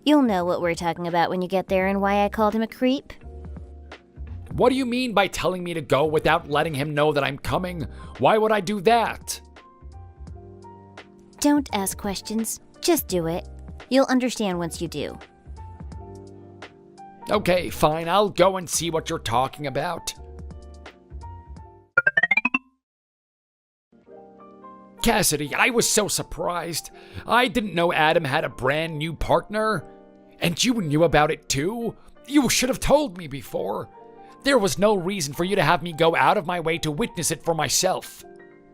You'll know what we're talking about when you get there and why I called him a creep. What do you mean by telling me to go without letting him know that I'm coming? Why would I do that? Don't ask questions. Just do it. You'll understand once you do. Okay, fine, I'll go and see what you're talking about. Cassidy, I was so surprised. I didn't know Adam had a brand new partner. And you knew about it too? You should have told me before. There was no reason for you to have me go out of my way to witness it for myself.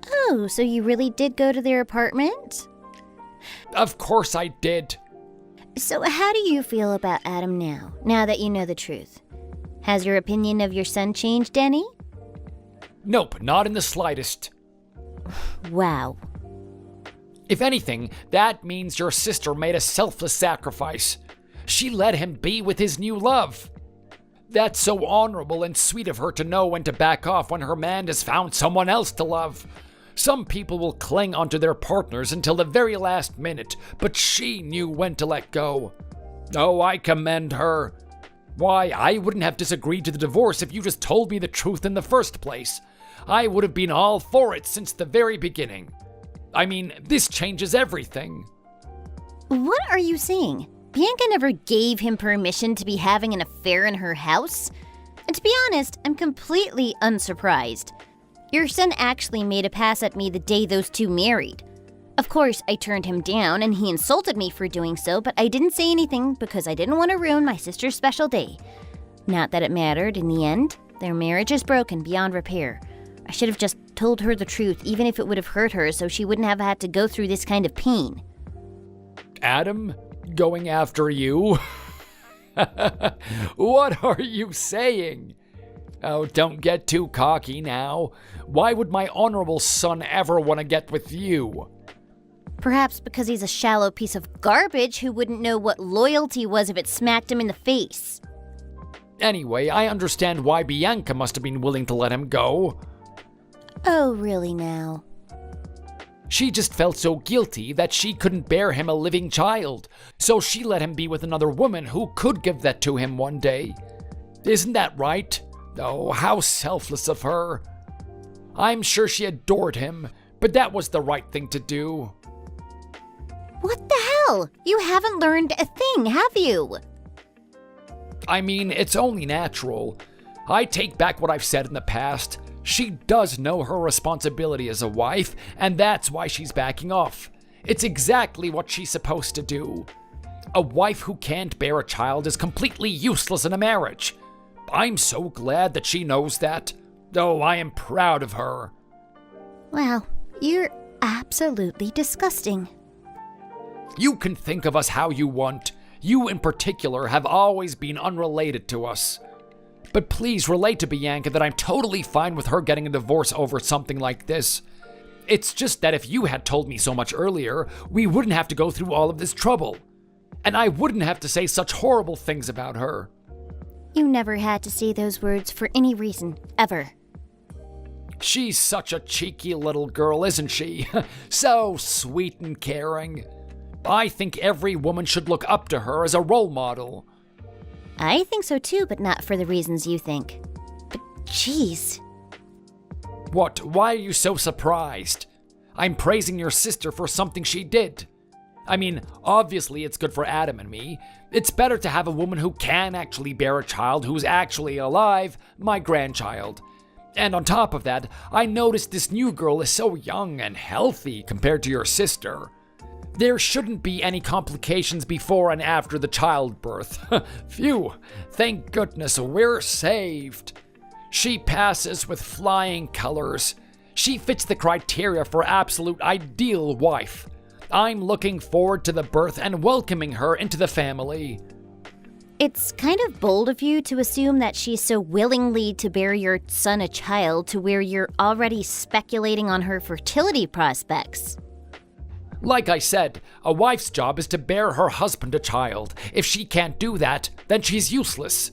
Oh, so you really did go to their apartment? Of course I did. So how do you feel about Adam now that you know the truth? Has your opinion of your son changed any? Nope, not in the slightest. Wow. If anything, that means your sister made a selfless sacrifice. She let him be with his new love. That's so honorable and sweet of her to know when to back off when her man has found someone else to love. Some people will cling onto their partners until the very last minute, but she knew when to let go. Oh, I commend her. Why, I wouldn't have disagreed to the divorce if you just told me the truth in the first place. I would have been all for it since the very beginning. I mean, this changes everything. What are you saying? Bianca never gave him permission to be having an affair in her house? And to be honest, I'm completely unsurprised. Your son actually made a pass at me the day those two married. Of course, I turned him down and he insulted me for doing so, but I didn't say anything because I didn't want to ruin my sister's special day. Not that it mattered in the end. Their marriage is broken beyond repair. I should have just told her the truth, even if it would have hurt her, so she wouldn't have had to go through this kind of pain. Adam, going after you? What are you saying? Oh, don't get too cocky now. Why would my honorable son ever want to get with you? Perhaps because he's a shallow piece of garbage who wouldn't know what loyalty was if it smacked him in the face. Anyway, I understand why Bianca must have been willing to let him go. Oh, really now? She just felt so guilty that she couldn't bear him a living child, so she let him be with another woman who could give that to him one day. Isn't that right? Oh, how selfless of her. I'm sure she adored him, but that was the right thing to do. What the hell? You haven't learned a thing, have you? I mean, it's only natural. I take back what I've said in the past. She does know her responsibility as a wife, and that's why she's backing off. It's exactly what she's supposed to do. A wife who can't bear a child is completely useless in a marriage. I'm so glad that she knows that. Oh, I am proud of her. Wow, you're absolutely disgusting. You can think of us how you want. You in particular have always been unrelated to us. But please relate to Bianca that I'm totally fine with her getting a divorce over something like this. It's just that if you had told me so much earlier, we wouldn't have to go through all of this trouble. And I wouldn't have to say such horrible things about her. You never had to say those words for any reason, ever. She's such a cheeky little girl, isn't she? So sweet and caring. I think every woman should look up to her as a role model. I think so too, but not for the reasons you think. But jeez. What? Why are you so surprised? I'm praising your sister for something she did. I mean, obviously it's good for Adam and me. It's better to have a woman who can actually bear a child who's actually alive, my grandchild. And on top of that, I noticed this new girl is so young and healthy compared to your sister. There shouldn't be any complications before and after the childbirth. Phew, thank goodness we're saved. She passes with flying colors. She fits the criteria for absolute ideal wife. I'm looking forward to the birth and welcoming her into the family. It's kind of bold of you to assume that she's so willingly to bear your son a child to where you're already speculating on her fertility prospects. Like I said, a wife's job is to bear her husband a child. If she can't do that, then she's useless.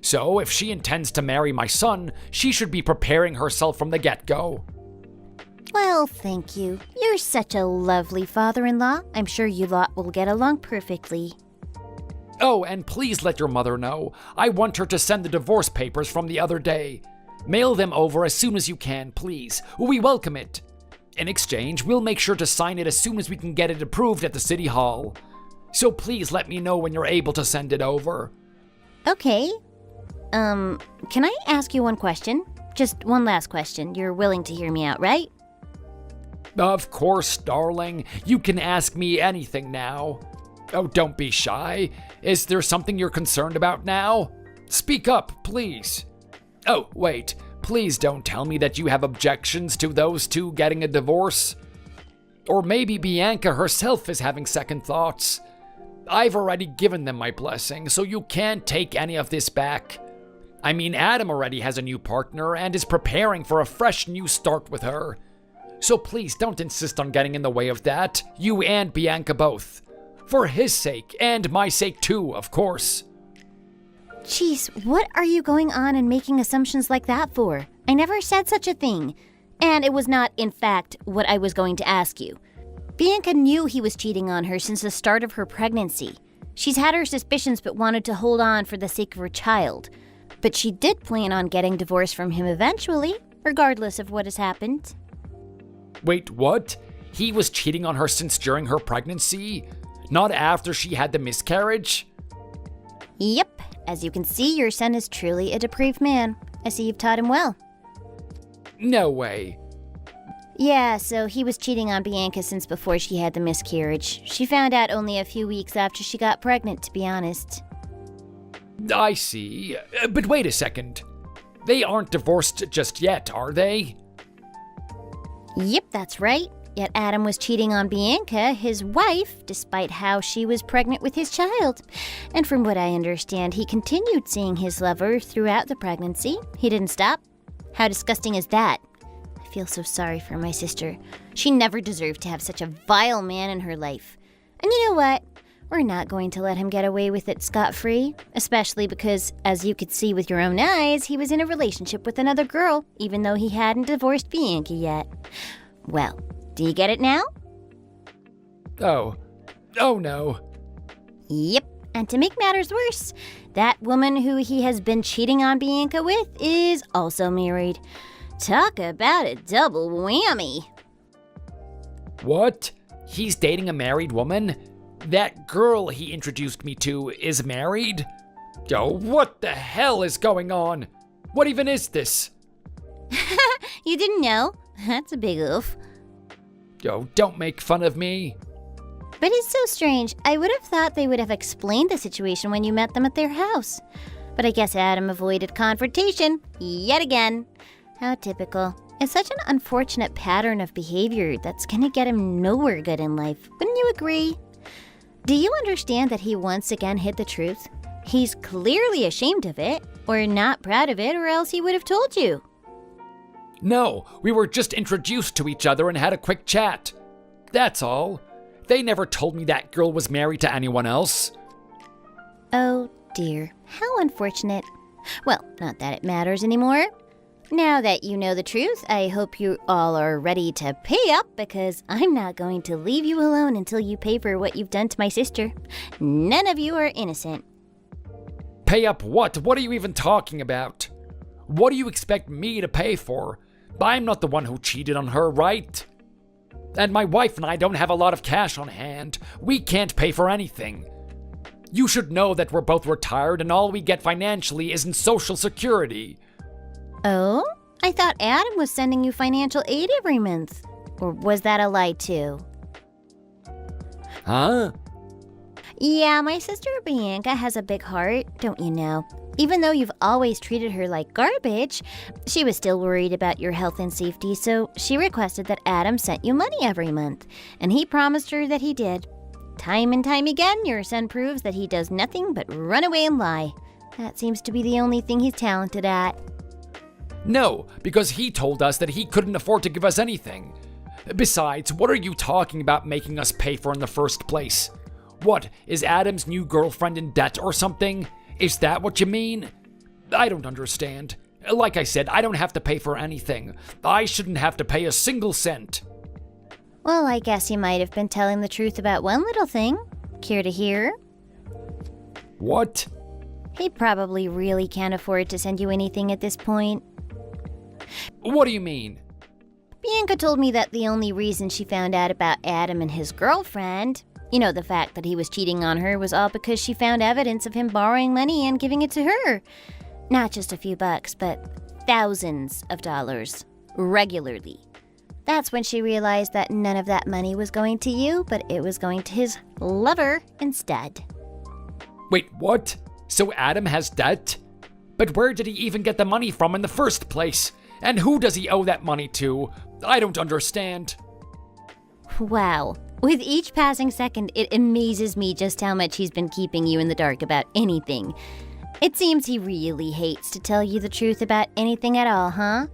So if she intends to marry my son, she should be preparing herself from the get-go. Well, thank you. You're such a lovely father-in-law. I'm sure you lot will get along perfectly. Oh, and please let your mother know. I want her to send the divorce papers from the other day. Mail them over as soon as you can, please. We welcome it. In exchange, we'll make sure to sign it as soon as we can get it approved at the city hall. So please let me know when you're able to send it over. Okay. Can I ask you one question? Just one last question. You're willing to hear me out, right? Of course, darling. You can ask me anything now. Oh, don't be shy. Is there something you're concerned about now? Speak up, please. Oh, wait. Please don't tell me that you have objections to those two getting a divorce. Or maybe Bianca herself is having second thoughts. I've already given them my blessing, so you can't take any of this back. I mean, Adam already has a new partner and is preparing for a fresh new start with her. So please don't insist on getting in the way of that, you and Bianca both. For his sake, and my sake too, of course. Jeez, what are you going on and making assumptions like that for? I never said such a thing. And it was not, in fact, what I was going to ask you. Bianca knew he was cheating on her since the start of her pregnancy. She's had her suspicions but wanted to hold on for the sake of her child. But she did plan on getting divorced from him eventually, regardless of what has happened. Wait, what? He was cheating on her since during her pregnancy? Not after she had the miscarriage? Yep, as you can see, your son is truly a depraved man. I see you've taught him well. No way. Yeah, so he was cheating on Bianca since before she had the miscarriage. She found out only a few weeks after she got pregnant, to be honest. I see. But wait a second. They aren't divorced just yet, are they? Yep, that's right. Yet Adam was cheating on Bianca, his wife, despite how she was pregnant with his child. And from what I understand, he continued seeing his lover throughout the pregnancy. He didn't stop. How disgusting is that? I feel so sorry for my sister. She never deserved to have such a vile man in her life. And you know what? We're not going to let him get away with it scot-free, especially because, as you could see with your own eyes, he was in a relationship with another girl, even though he hadn't divorced Bianca yet. Well, do you get it now? Oh no. Yep, and to make matters worse, that woman who he has been cheating on Bianca with is also married. Talk about a double whammy. What? He's dating a married woman? That girl he introduced me to is married? Yo, what the hell is going on? What even is this? You didn't know? That's a big oof. Yo, don't make fun of me. But it's so strange. I would have thought they would have explained the situation when you met them at their house. But I guess Adam avoided confrontation yet again. How typical. It's such an unfortunate pattern of behavior that's gonna get him nowhere good in life. Wouldn't you agree? Do you understand that he once again hid the truth? He's clearly ashamed of it, or not proud of it, or else he would have told you. No, we were just introduced to each other and had a quick chat. That's all. They never told me that girl was married to anyone else. Oh dear, how unfortunate. Well, not that it matters anymore. Now that you know the truth, I hope you all are ready to pay up because I'm not going to leave you alone until you pay for what you've done to my sister. None of you are innocent. Pay up what? What are you even talking about? What do you expect me to pay for? I'm not the one who cheated on her, right? And my wife and I don't have a lot of cash on hand. We can't pay for anything. You should know that we're both retired and all we get financially isn't Social Security. Oh? I thought Adam was sending you financial aid every month. Or was that a lie too? Huh? Yeah, my sister Bianca has a big heart, don't you know? Even though you've always treated her like garbage, she was still worried about your health and safety, so she requested that Adam sent you money every month. And he promised her that he did. Time and time again, your son proves that he does nothing but run away and lie. That seems to be the only thing he's talented at. No, because he told us that he couldn't afford to give us anything. Besides, what are you talking about making us pay for in the first place? What, is Adam's new girlfriend in debt or something? Is that what you mean? I don't understand. Like I said, I don't have to pay for anything. I shouldn't have to pay a single cent. Well, I guess he might have been telling the truth about one little thing. Care to hear? What? He probably really can't afford to send you anything at this point. What do you mean? Bianca told me that the only reason she found out about Adam and his girlfriend, you know, the fact that he was cheating on her, was all because she found evidence of him borrowing money and giving it to her. Not just a few bucks, but thousands of dollars, regularly. That's when she realized that none of that money was going to you, but it was going to his lover instead. Wait, what? So Adam has debt? But where did he even get the money from in the first place? And who does he owe that money to? I don't understand. Wow. With each passing second, it amazes me just how much he's been keeping you in the dark about anything. It seems he really hates to tell you the truth about anything at all, huh?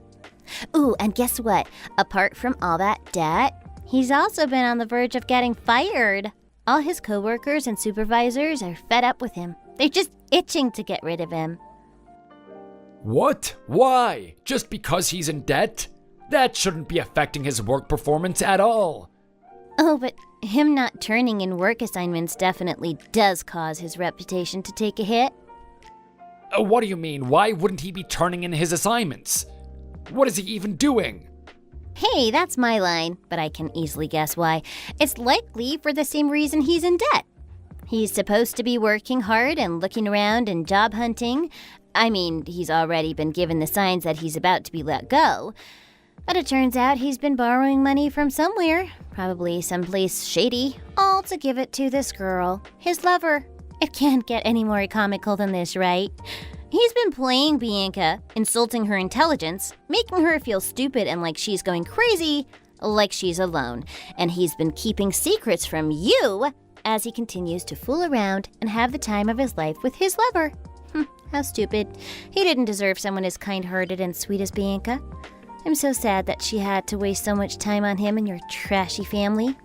Ooh, and guess what? Apart from all that debt, he's also been on the verge of getting fired. All his coworkers and supervisors are fed up with him. They're just itching to get rid of him. What? Why? Just because he's in debt? That shouldn't be affecting his work performance at all. Oh, but him not turning in work assignments definitely does cause his reputation to take a hit. What do you mean? Why wouldn't he be turning in his assignments? What is he even doing? Hey, that's my line, but I can easily guess why. It's likely for the same reason he's in debt. He's supposed to be working hard and looking around and job hunting. I mean, he's already been given the signs that he's about to be let go. But it turns out he's been borrowing money from somewhere, probably someplace shady, all to give it to this girl, his lover. It can't get any more comical than this, right? He's been playing Bianca, insulting her intelligence, making her feel stupid and like she's going crazy, like she's alone. And he's been keeping secrets from you as he continues to fool around and have the time of his life with his lover. How stupid. He didn't deserve someone as kind-hearted and sweet as Bianca. I'm so sad that she had to waste so much time on him and your trashy family.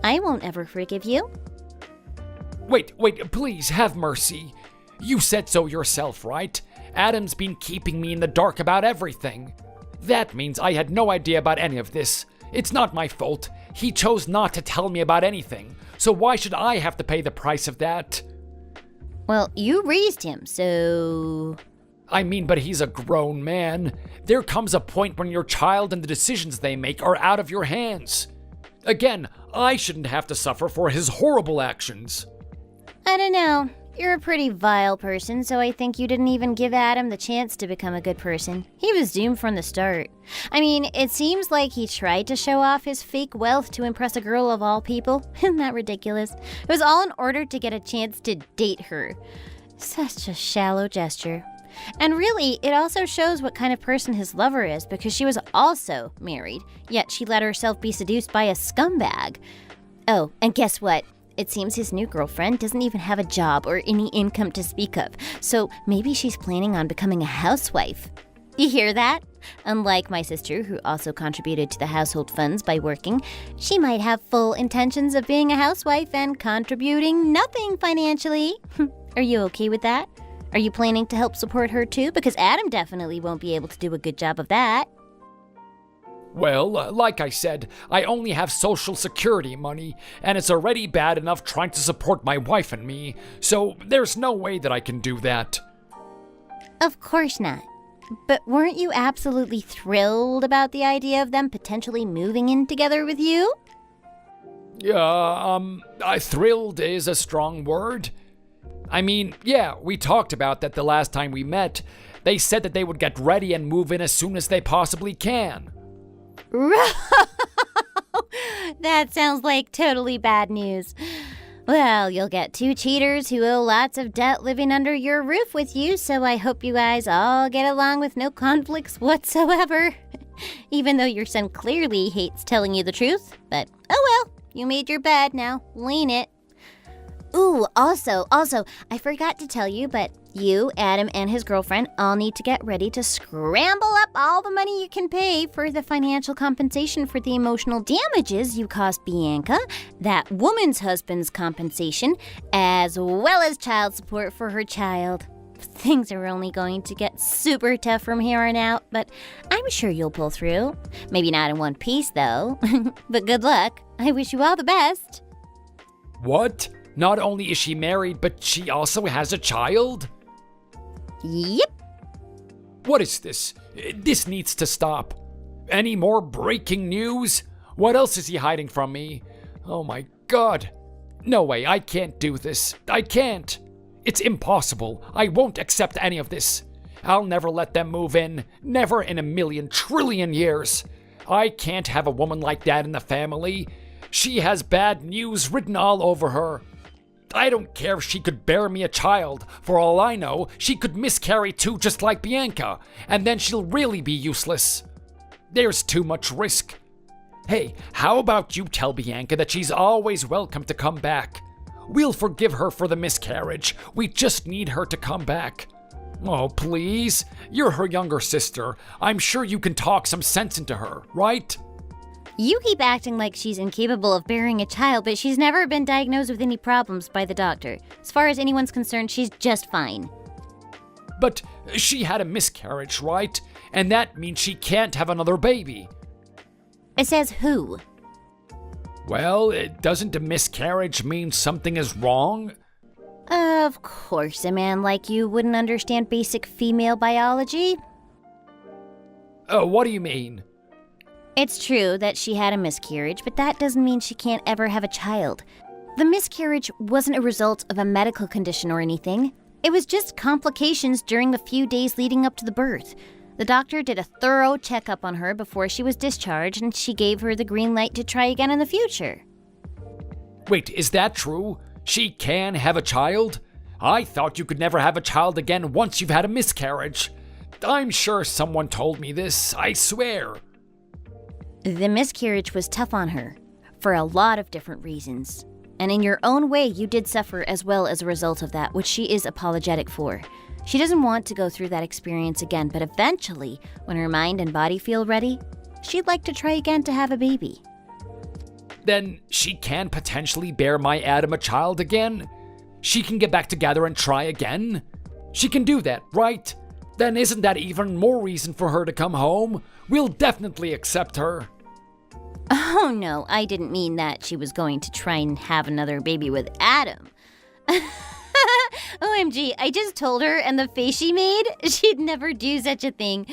I won't ever forgive you. Wait, please, have mercy. You said so yourself, right? Adam's been keeping me in the dark about everything. That means I had no idea about any of this. It's not my fault. He chose not to tell me about anything. So why should I have to pay the price of that? Well, you raised him, so... I mean, but he's a grown man. There comes a point when your child and the decisions they make are out of your hands. Again, I shouldn't have to suffer for his horrible actions. I don't know. You're a pretty vile person, so I think you didn't even give Adam the chance to become a good person. He was doomed from the start. I mean, it seems like he tried to show off his fake wealth to impress a girl of all people. Isn't that ridiculous? It was all in order to get a chance to date her. Such a shallow gesture. And really, it also shows what kind of person his lover is, because she was also married, yet she let herself be seduced by a scumbag. Oh, and guess what? It seems his new girlfriend doesn't even have a job or any income to speak of, so maybe she's planning on becoming a housewife. You hear that? Unlike my sister, who also contributed to the household funds by working, she might have full intentions of being a housewife and contributing nothing financially. Are you okay with that? Are you planning to help support her too? Because Adam definitely won't be able to do a good job of that. Well, like I said, I only have Social Security money, and it's already bad enough trying to support my wife and me, so there's no way that I can do that. Of course not. But weren't you absolutely thrilled about the idea of them potentially moving in together with you? Thrilled is a strong word. I mean, yeah, we talked about that the last time we met. They said that they would get ready and move in as soon as they possibly can. That sounds like totally bad news. Well, you'll get two cheaters who owe lots of debt living under your roof with you, so I hope you guys all get along with no conflicts whatsoever. Even though your son clearly hates telling you the truth, but oh well, you made your bed, now lean it. Ooh, also, I forgot to tell you, but you, Adam, and his girlfriend all need to get ready to scramble up all the money you can pay for the financial compensation for the emotional damages you caused Bianca, that woman's husband's compensation, as well as child support for her child. Things are only going to get super tough from here on out, but I'm sure you'll pull through. Maybe not in one piece, though. But good luck. I wish you all the best. What? Not only is she married, but she also has a child? Yep. What is this? This needs to stop. Any more breaking news? What else is he hiding from me? Oh my god. No way, I can't do this. I can't. It's impossible. I won't accept any of this. I'll never let them move in. Never in a million trillion years. I can't have a woman like that in the family. She has bad news written all over her. I don't care if she could bear me a child. For all I know, she could miscarry too, just like Bianca, and then she'll really be useless. There's too much risk. Hey, how about you tell Bianca that she's always welcome to come back? We'll forgive her for the miscarriage. We just need her to come back. Oh, please. You're her younger sister. I'm sure you can talk some sense into her, right? You keep acting like she's incapable of bearing a child, but she's never been diagnosed with any problems by the doctor. As far as anyone's concerned, she's just fine. But she had a miscarriage, right? And that means she can't have another baby. It says who? Well, doesn't a miscarriage mean something is wrong? Of course, a man like you wouldn't understand basic female biology. What do you mean? It's true that she had a miscarriage, but that doesn't mean she can't ever have a child. The miscarriage wasn't a result of a medical condition or anything. It was just complications during the few days leading up to the birth. The doctor did a thorough checkup on her before she was discharged, and she gave her the green light to try again in the future. Wait, is that true? She can have a child? I thought you could never have a child again once you've had a miscarriage. I'm sure someone told me this, I swear. The miscarriage was tough on her, for a lot of different reasons. And in your own way, you did suffer as well as a result of that, which she is apologetic for. She doesn't want to go through that experience again, but eventually, when her mind and body feel ready, she'd like to try again to have a baby. Then she can potentially bear my Adam a child again? She can get back together and try again? She can do that, right? Then isn't that even more reason for her to come home? We'll definitely accept her. Oh no, I didn't mean that she was going to try and have another baby with Adam. OMG, I just told her, and the face she made, she'd never do such a thing.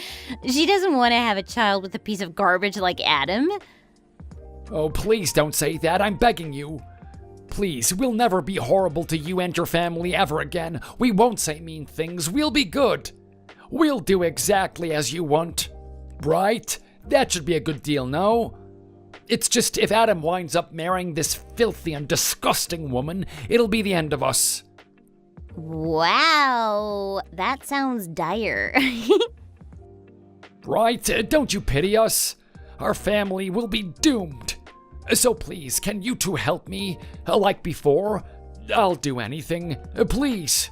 She doesn't want to have a child with a piece of garbage like Adam. Oh, please don't say that, I'm begging you. Please, we'll never be horrible to you and your family ever again. We won't say mean things, we'll be good. We'll do exactly as you want. Right? That should be a good deal, no? It's just if Adam winds up marrying this filthy and disgusting woman, it'll be the end of us. Wow, that sounds dire. Right? Don't you pity us? Our family will be doomed. So please, can you two help me? Like before? I'll do anything. Please.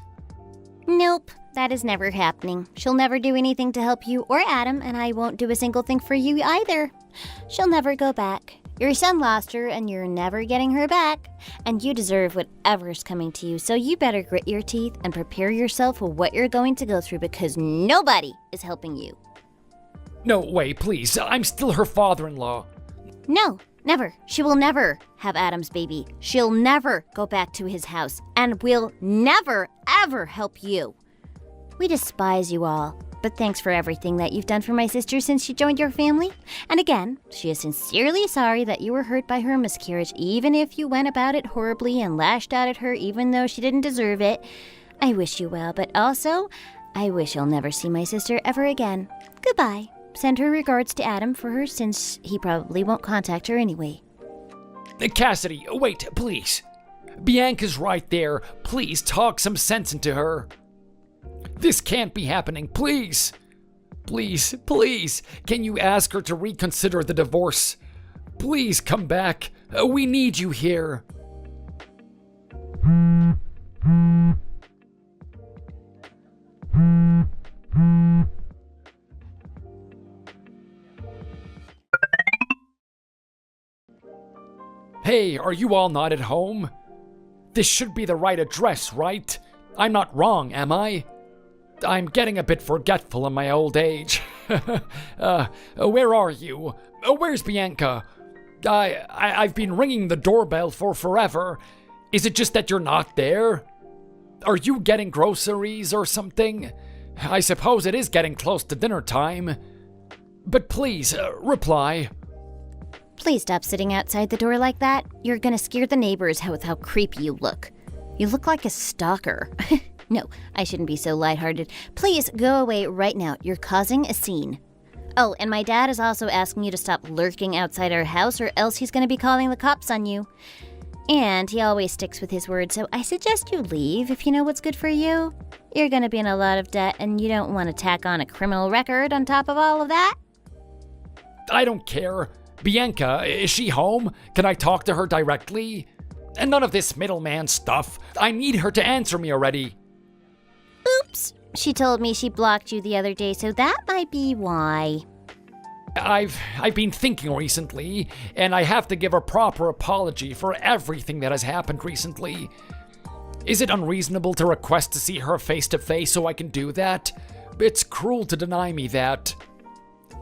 Nope, that is never happening. She'll never do anything to help you or Adam, and I won't do a single thing for you either. She'll never go back. Your son lost her, and you're never getting her back. And you deserve whatever's coming to you, so you better grit your teeth and prepare yourself for what you're going to go through, because nobody is helping you. No way, please. I'm still her father-in-law. No, never. She will never have Adam's baby. She'll never go back to his house, and we'll never, ever help you. We despise you all, but thanks for everything that you've done for my sister since she joined your family. And again, she is sincerely sorry that you were hurt by her miscarriage, even if you went about it horribly and lashed out at her even though she didn't deserve it. I wish you well, but also, I wish you'll never see my sister ever again. Goodbye. Send her regards to Adam for her, since he probably won't contact her anyway. Cassidy, wait, please. Bianca's right there. Please talk some sense into her. This can't be happening, please. Please, please, can you ask her to reconsider the divorce? Please come back. We need you here. Hey, are you all not at home? This should be the right address, right? I'm not wrong, am I? I'm getting a bit forgetful in my old age. Where are you? Where's Bianca? I've been ringing the doorbell for forever. Is it just that you're not there? Are you getting groceries or something? I suppose it is getting close to dinner time. But please, reply. Please stop sitting outside the door like that. You're gonna scare the neighbors with how creepy you look. You look like a stalker. No, I shouldn't be so lighthearted. Please go away right now. You're causing a scene. Oh, and my dad is also asking you to stop lurking outside our house, or else he's gonna be calling the cops on you. And he always sticks with his word, so I suggest you leave if you know what's good for you. You're gonna be in a lot of debt, and you don't want to tack on a criminal record on top of all of that. I don't care. Bianca, is she home? Can I talk to her directly? And none of this middleman stuff. I need her to answer me already. Oops. She told me she blocked you the other day, so that might be why. I've been thinking recently, and I have to give a proper apology for everything that has happened recently. Is it unreasonable to request to see her face to face so I can do that? It's cruel to deny me that.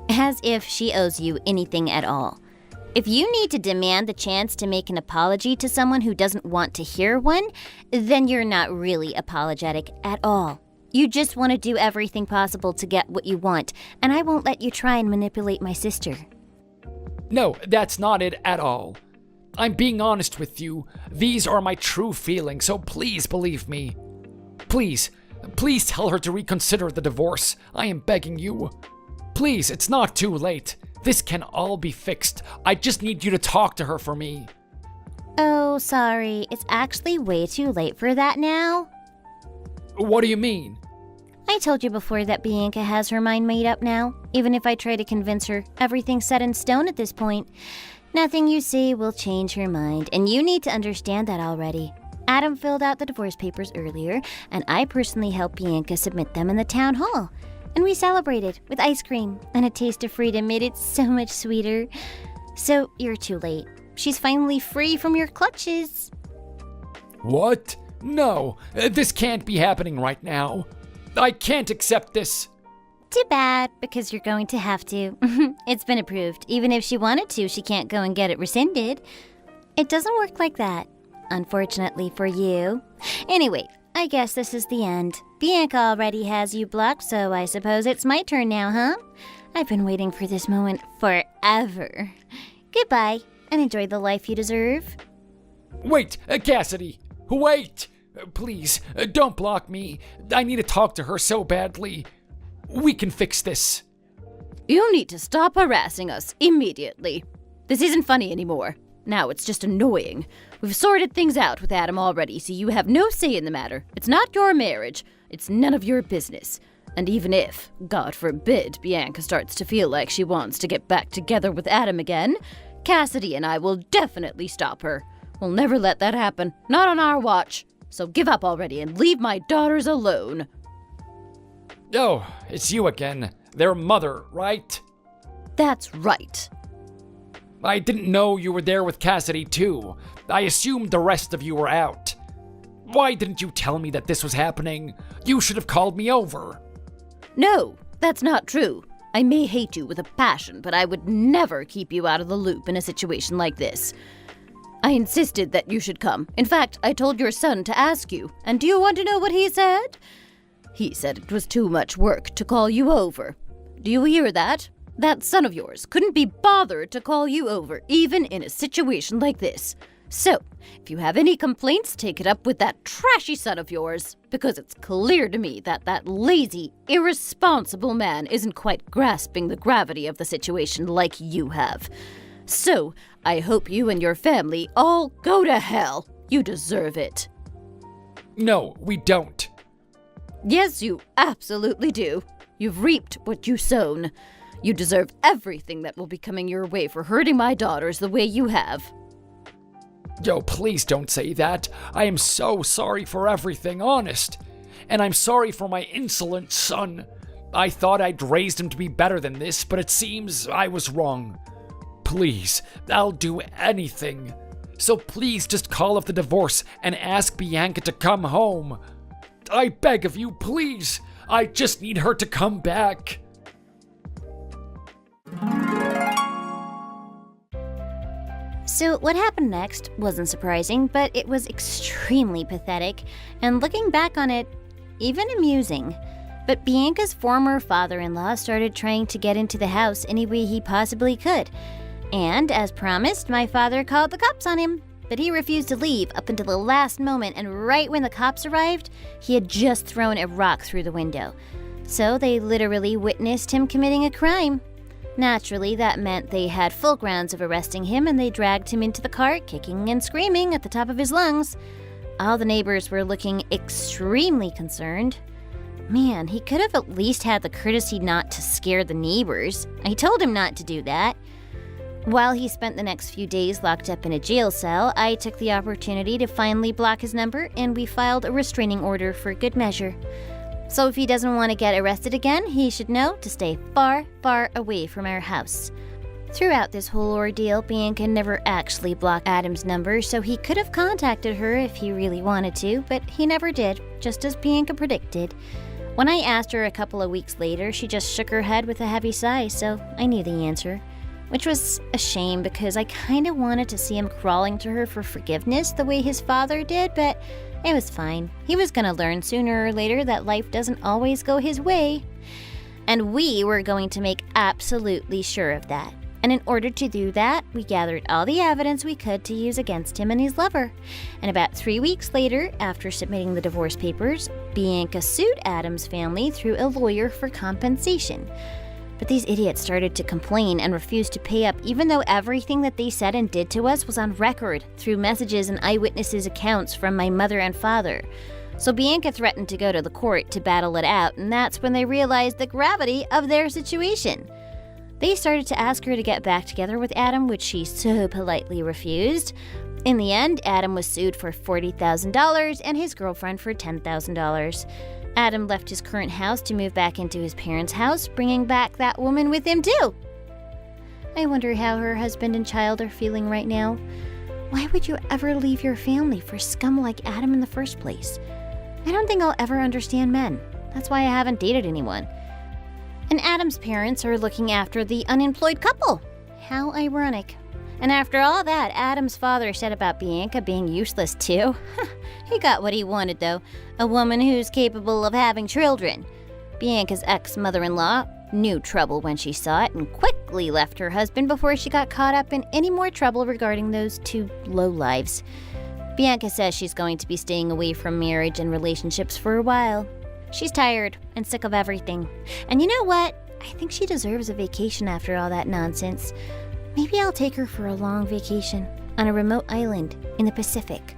As if she owes you anything at all. If you need to demand the chance to make an apology to someone who doesn't want to hear one, then you're not really apologetic at all. You just want to do everything possible to get what you want, and I won't let you try and manipulate my sister. No, that's not it at all. I'm being honest with you. These are my true feelings, so please believe me. Please tell her to reconsider the divorce. I am begging you. Please, it's not too late. This can all be fixed. I just need you to talk to her for me. Oh, sorry. It's actually way too late for that now. What do you mean? I told you before that Bianca has her mind made up now. Even if I try to convince her, everything's set in stone at this point. Nothing you say will change her mind, and you need to understand that already. Adam filled out the divorce papers earlier, and I personally helped Bianca submit them in the town hall. And we celebrated with ice cream, and a taste of freedom made it so much sweeter. So you're too late. She's finally free from your clutches. What? No, this can't be happening right now. I can't accept this. Too bad, because you're going to have to. It's been approved. Even if she wanted to, she can't go and get it rescinded. It doesn't work like that, unfortunately for you. Anyway, I guess this is the end. Bianca already has you blocked, so I suppose it's my turn now, huh? I've been waiting for this moment forever. Goodbye, and enjoy the life you deserve. Wait, Cassidy! Wait! Please, don't block me. I need to talk to her so badly. We can fix this. You need to stop harassing us immediately. This isn't funny anymore. Now it's just annoying. We've sorted things out with Adam already, so you have no say in the matter. It's not your marriage. It's none of your business. And even if, God forbid, Bianca starts to feel like she wants to get back together with Adam again, Cassidy and I will definitely stop her. We'll never let that happen. Not on our watch. So give up already and leave my daughters alone. Oh, it's you again. Their mother, right? That's right. I didn't know you were there with Cassidy, too. I assumed the rest of you were out. Why didn't you tell me that this was happening? You should have called me over. No, that's not true. I may hate you with a passion, but I would never keep you out of the loop in a situation like this. I insisted that you should come. In fact, I told your son to ask you. And do you want to know what he said? He said it was too much work to call you over. Do you hear that? That son of yours couldn't be bothered to call you over, even in a situation like this. So, if you have any complaints, take it up with that trashy son of yours, because it's clear to me that that lazy, irresponsible man isn't quite grasping the gravity of the situation like you have. So, I hope you and your family all go to hell. You deserve it. No, we don't. Yes, you absolutely do. You've reaped what you sown. You deserve everything that will be coming your way for hurting my daughters the way you have. Yo, please don't say that. I am so sorry for everything, honest. And I'm sorry for my insolent son. I thought I'd raised him to be better than this, but it seems I was wrong. Please, I'll do anything. So please just call off the divorce and ask Bianca to come home. I beg of you, please. I just need her to come back. So what happened next wasn't surprising, but it was extremely pathetic, and looking back on it, even amusing. But Bianca's former father-in-law started trying to get into the house any way he possibly could. And, as promised, my father called the cops on him. But he refused to leave up until the last moment, and right when the cops arrived, he had just thrown a rock through the window. So they literally witnessed him committing a crime. Naturally, that meant they had full grounds of arresting him, and they dragged him into the car, kicking and screaming at the top of his lungs. All the neighbors were looking extremely concerned. Man, he could have at least had the courtesy not to scare the neighbors. I told him not to do that. While he spent the next few days locked up in a jail cell, I took the opportunity to finally block his number, and we filed a restraining order for good measure. So if he doesn't want to get arrested again, he should know to stay far, far away from our house. Throughout this whole ordeal, Bianca never actually blocked Adam's number, so he could have contacted her if he really wanted to, but he never did, just as Bianca predicted. When I asked her a couple of weeks later, she just shook her head with a heavy sigh, so I knew the answer. Which was a shame because I kind of wanted to see him crawling to her for forgiveness the way his father did, but it was fine. He was going to learn sooner or later that life doesn't always go his way. And we were going to make absolutely sure of that. And in order to do that, we gathered all the evidence we could to use against him and his lover. And about 3 weeks later, after submitting the divorce papers, Bianca sued Adam's family through a lawyer for compensation. But these idiots started to complain and refused to pay up, even though everything that they said and did to us was on record through messages and eyewitnesses' accounts from my mother and father. So Bianca threatened to go to the court to battle it out, and that's when they realized the gravity of their situation. They started to ask her to get back together with Adam, which she so politely refused. In the end, Adam was sued for $40,000 and his girlfriend for $10,000. Adam left his current house to move back into his parents' house, bringing back that woman with him too. I wonder how her husband and child are feeling right now. Why would you ever leave your family for scum like Adam in the first place? I don't think I'll ever understand men. That's why I haven't dated anyone. And Adam's parents are looking after the unemployed couple. How ironic. And after all that Adam's father said about Bianca being useless too, he got what he wanted though, a woman who's capable of having children. Bianca's ex-mother-in-law knew trouble when she saw it and quickly left her husband before she got caught up in any more trouble regarding those two lowlives. Bianca says she's going to be staying away from marriage and relationships for a while. She's tired and sick of everything. And you know what? I think she deserves a vacation after all that nonsense. Maybe I'll take her for a long vacation on a remote island in the Pacific.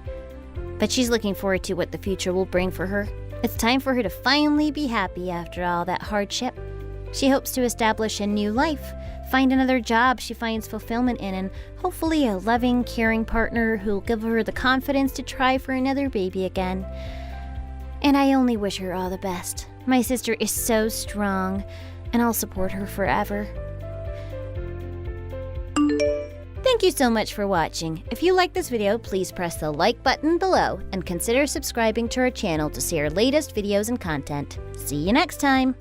But she's looking forward to what the future will bring for her. It's time for her to finally be happy after all that hardship. She hopes to establish a new life, find another job she finds fulfillment in, and hopefully a loving, caring partner who'll give her the confidence to try for another baby again. And I only wish her all the best. My sister is so strong, and I'll support her forever. Thank you so much for watching. If you like this video, please press the like button below and consider subscribing to our channel to see our latest videos and content. See you next time!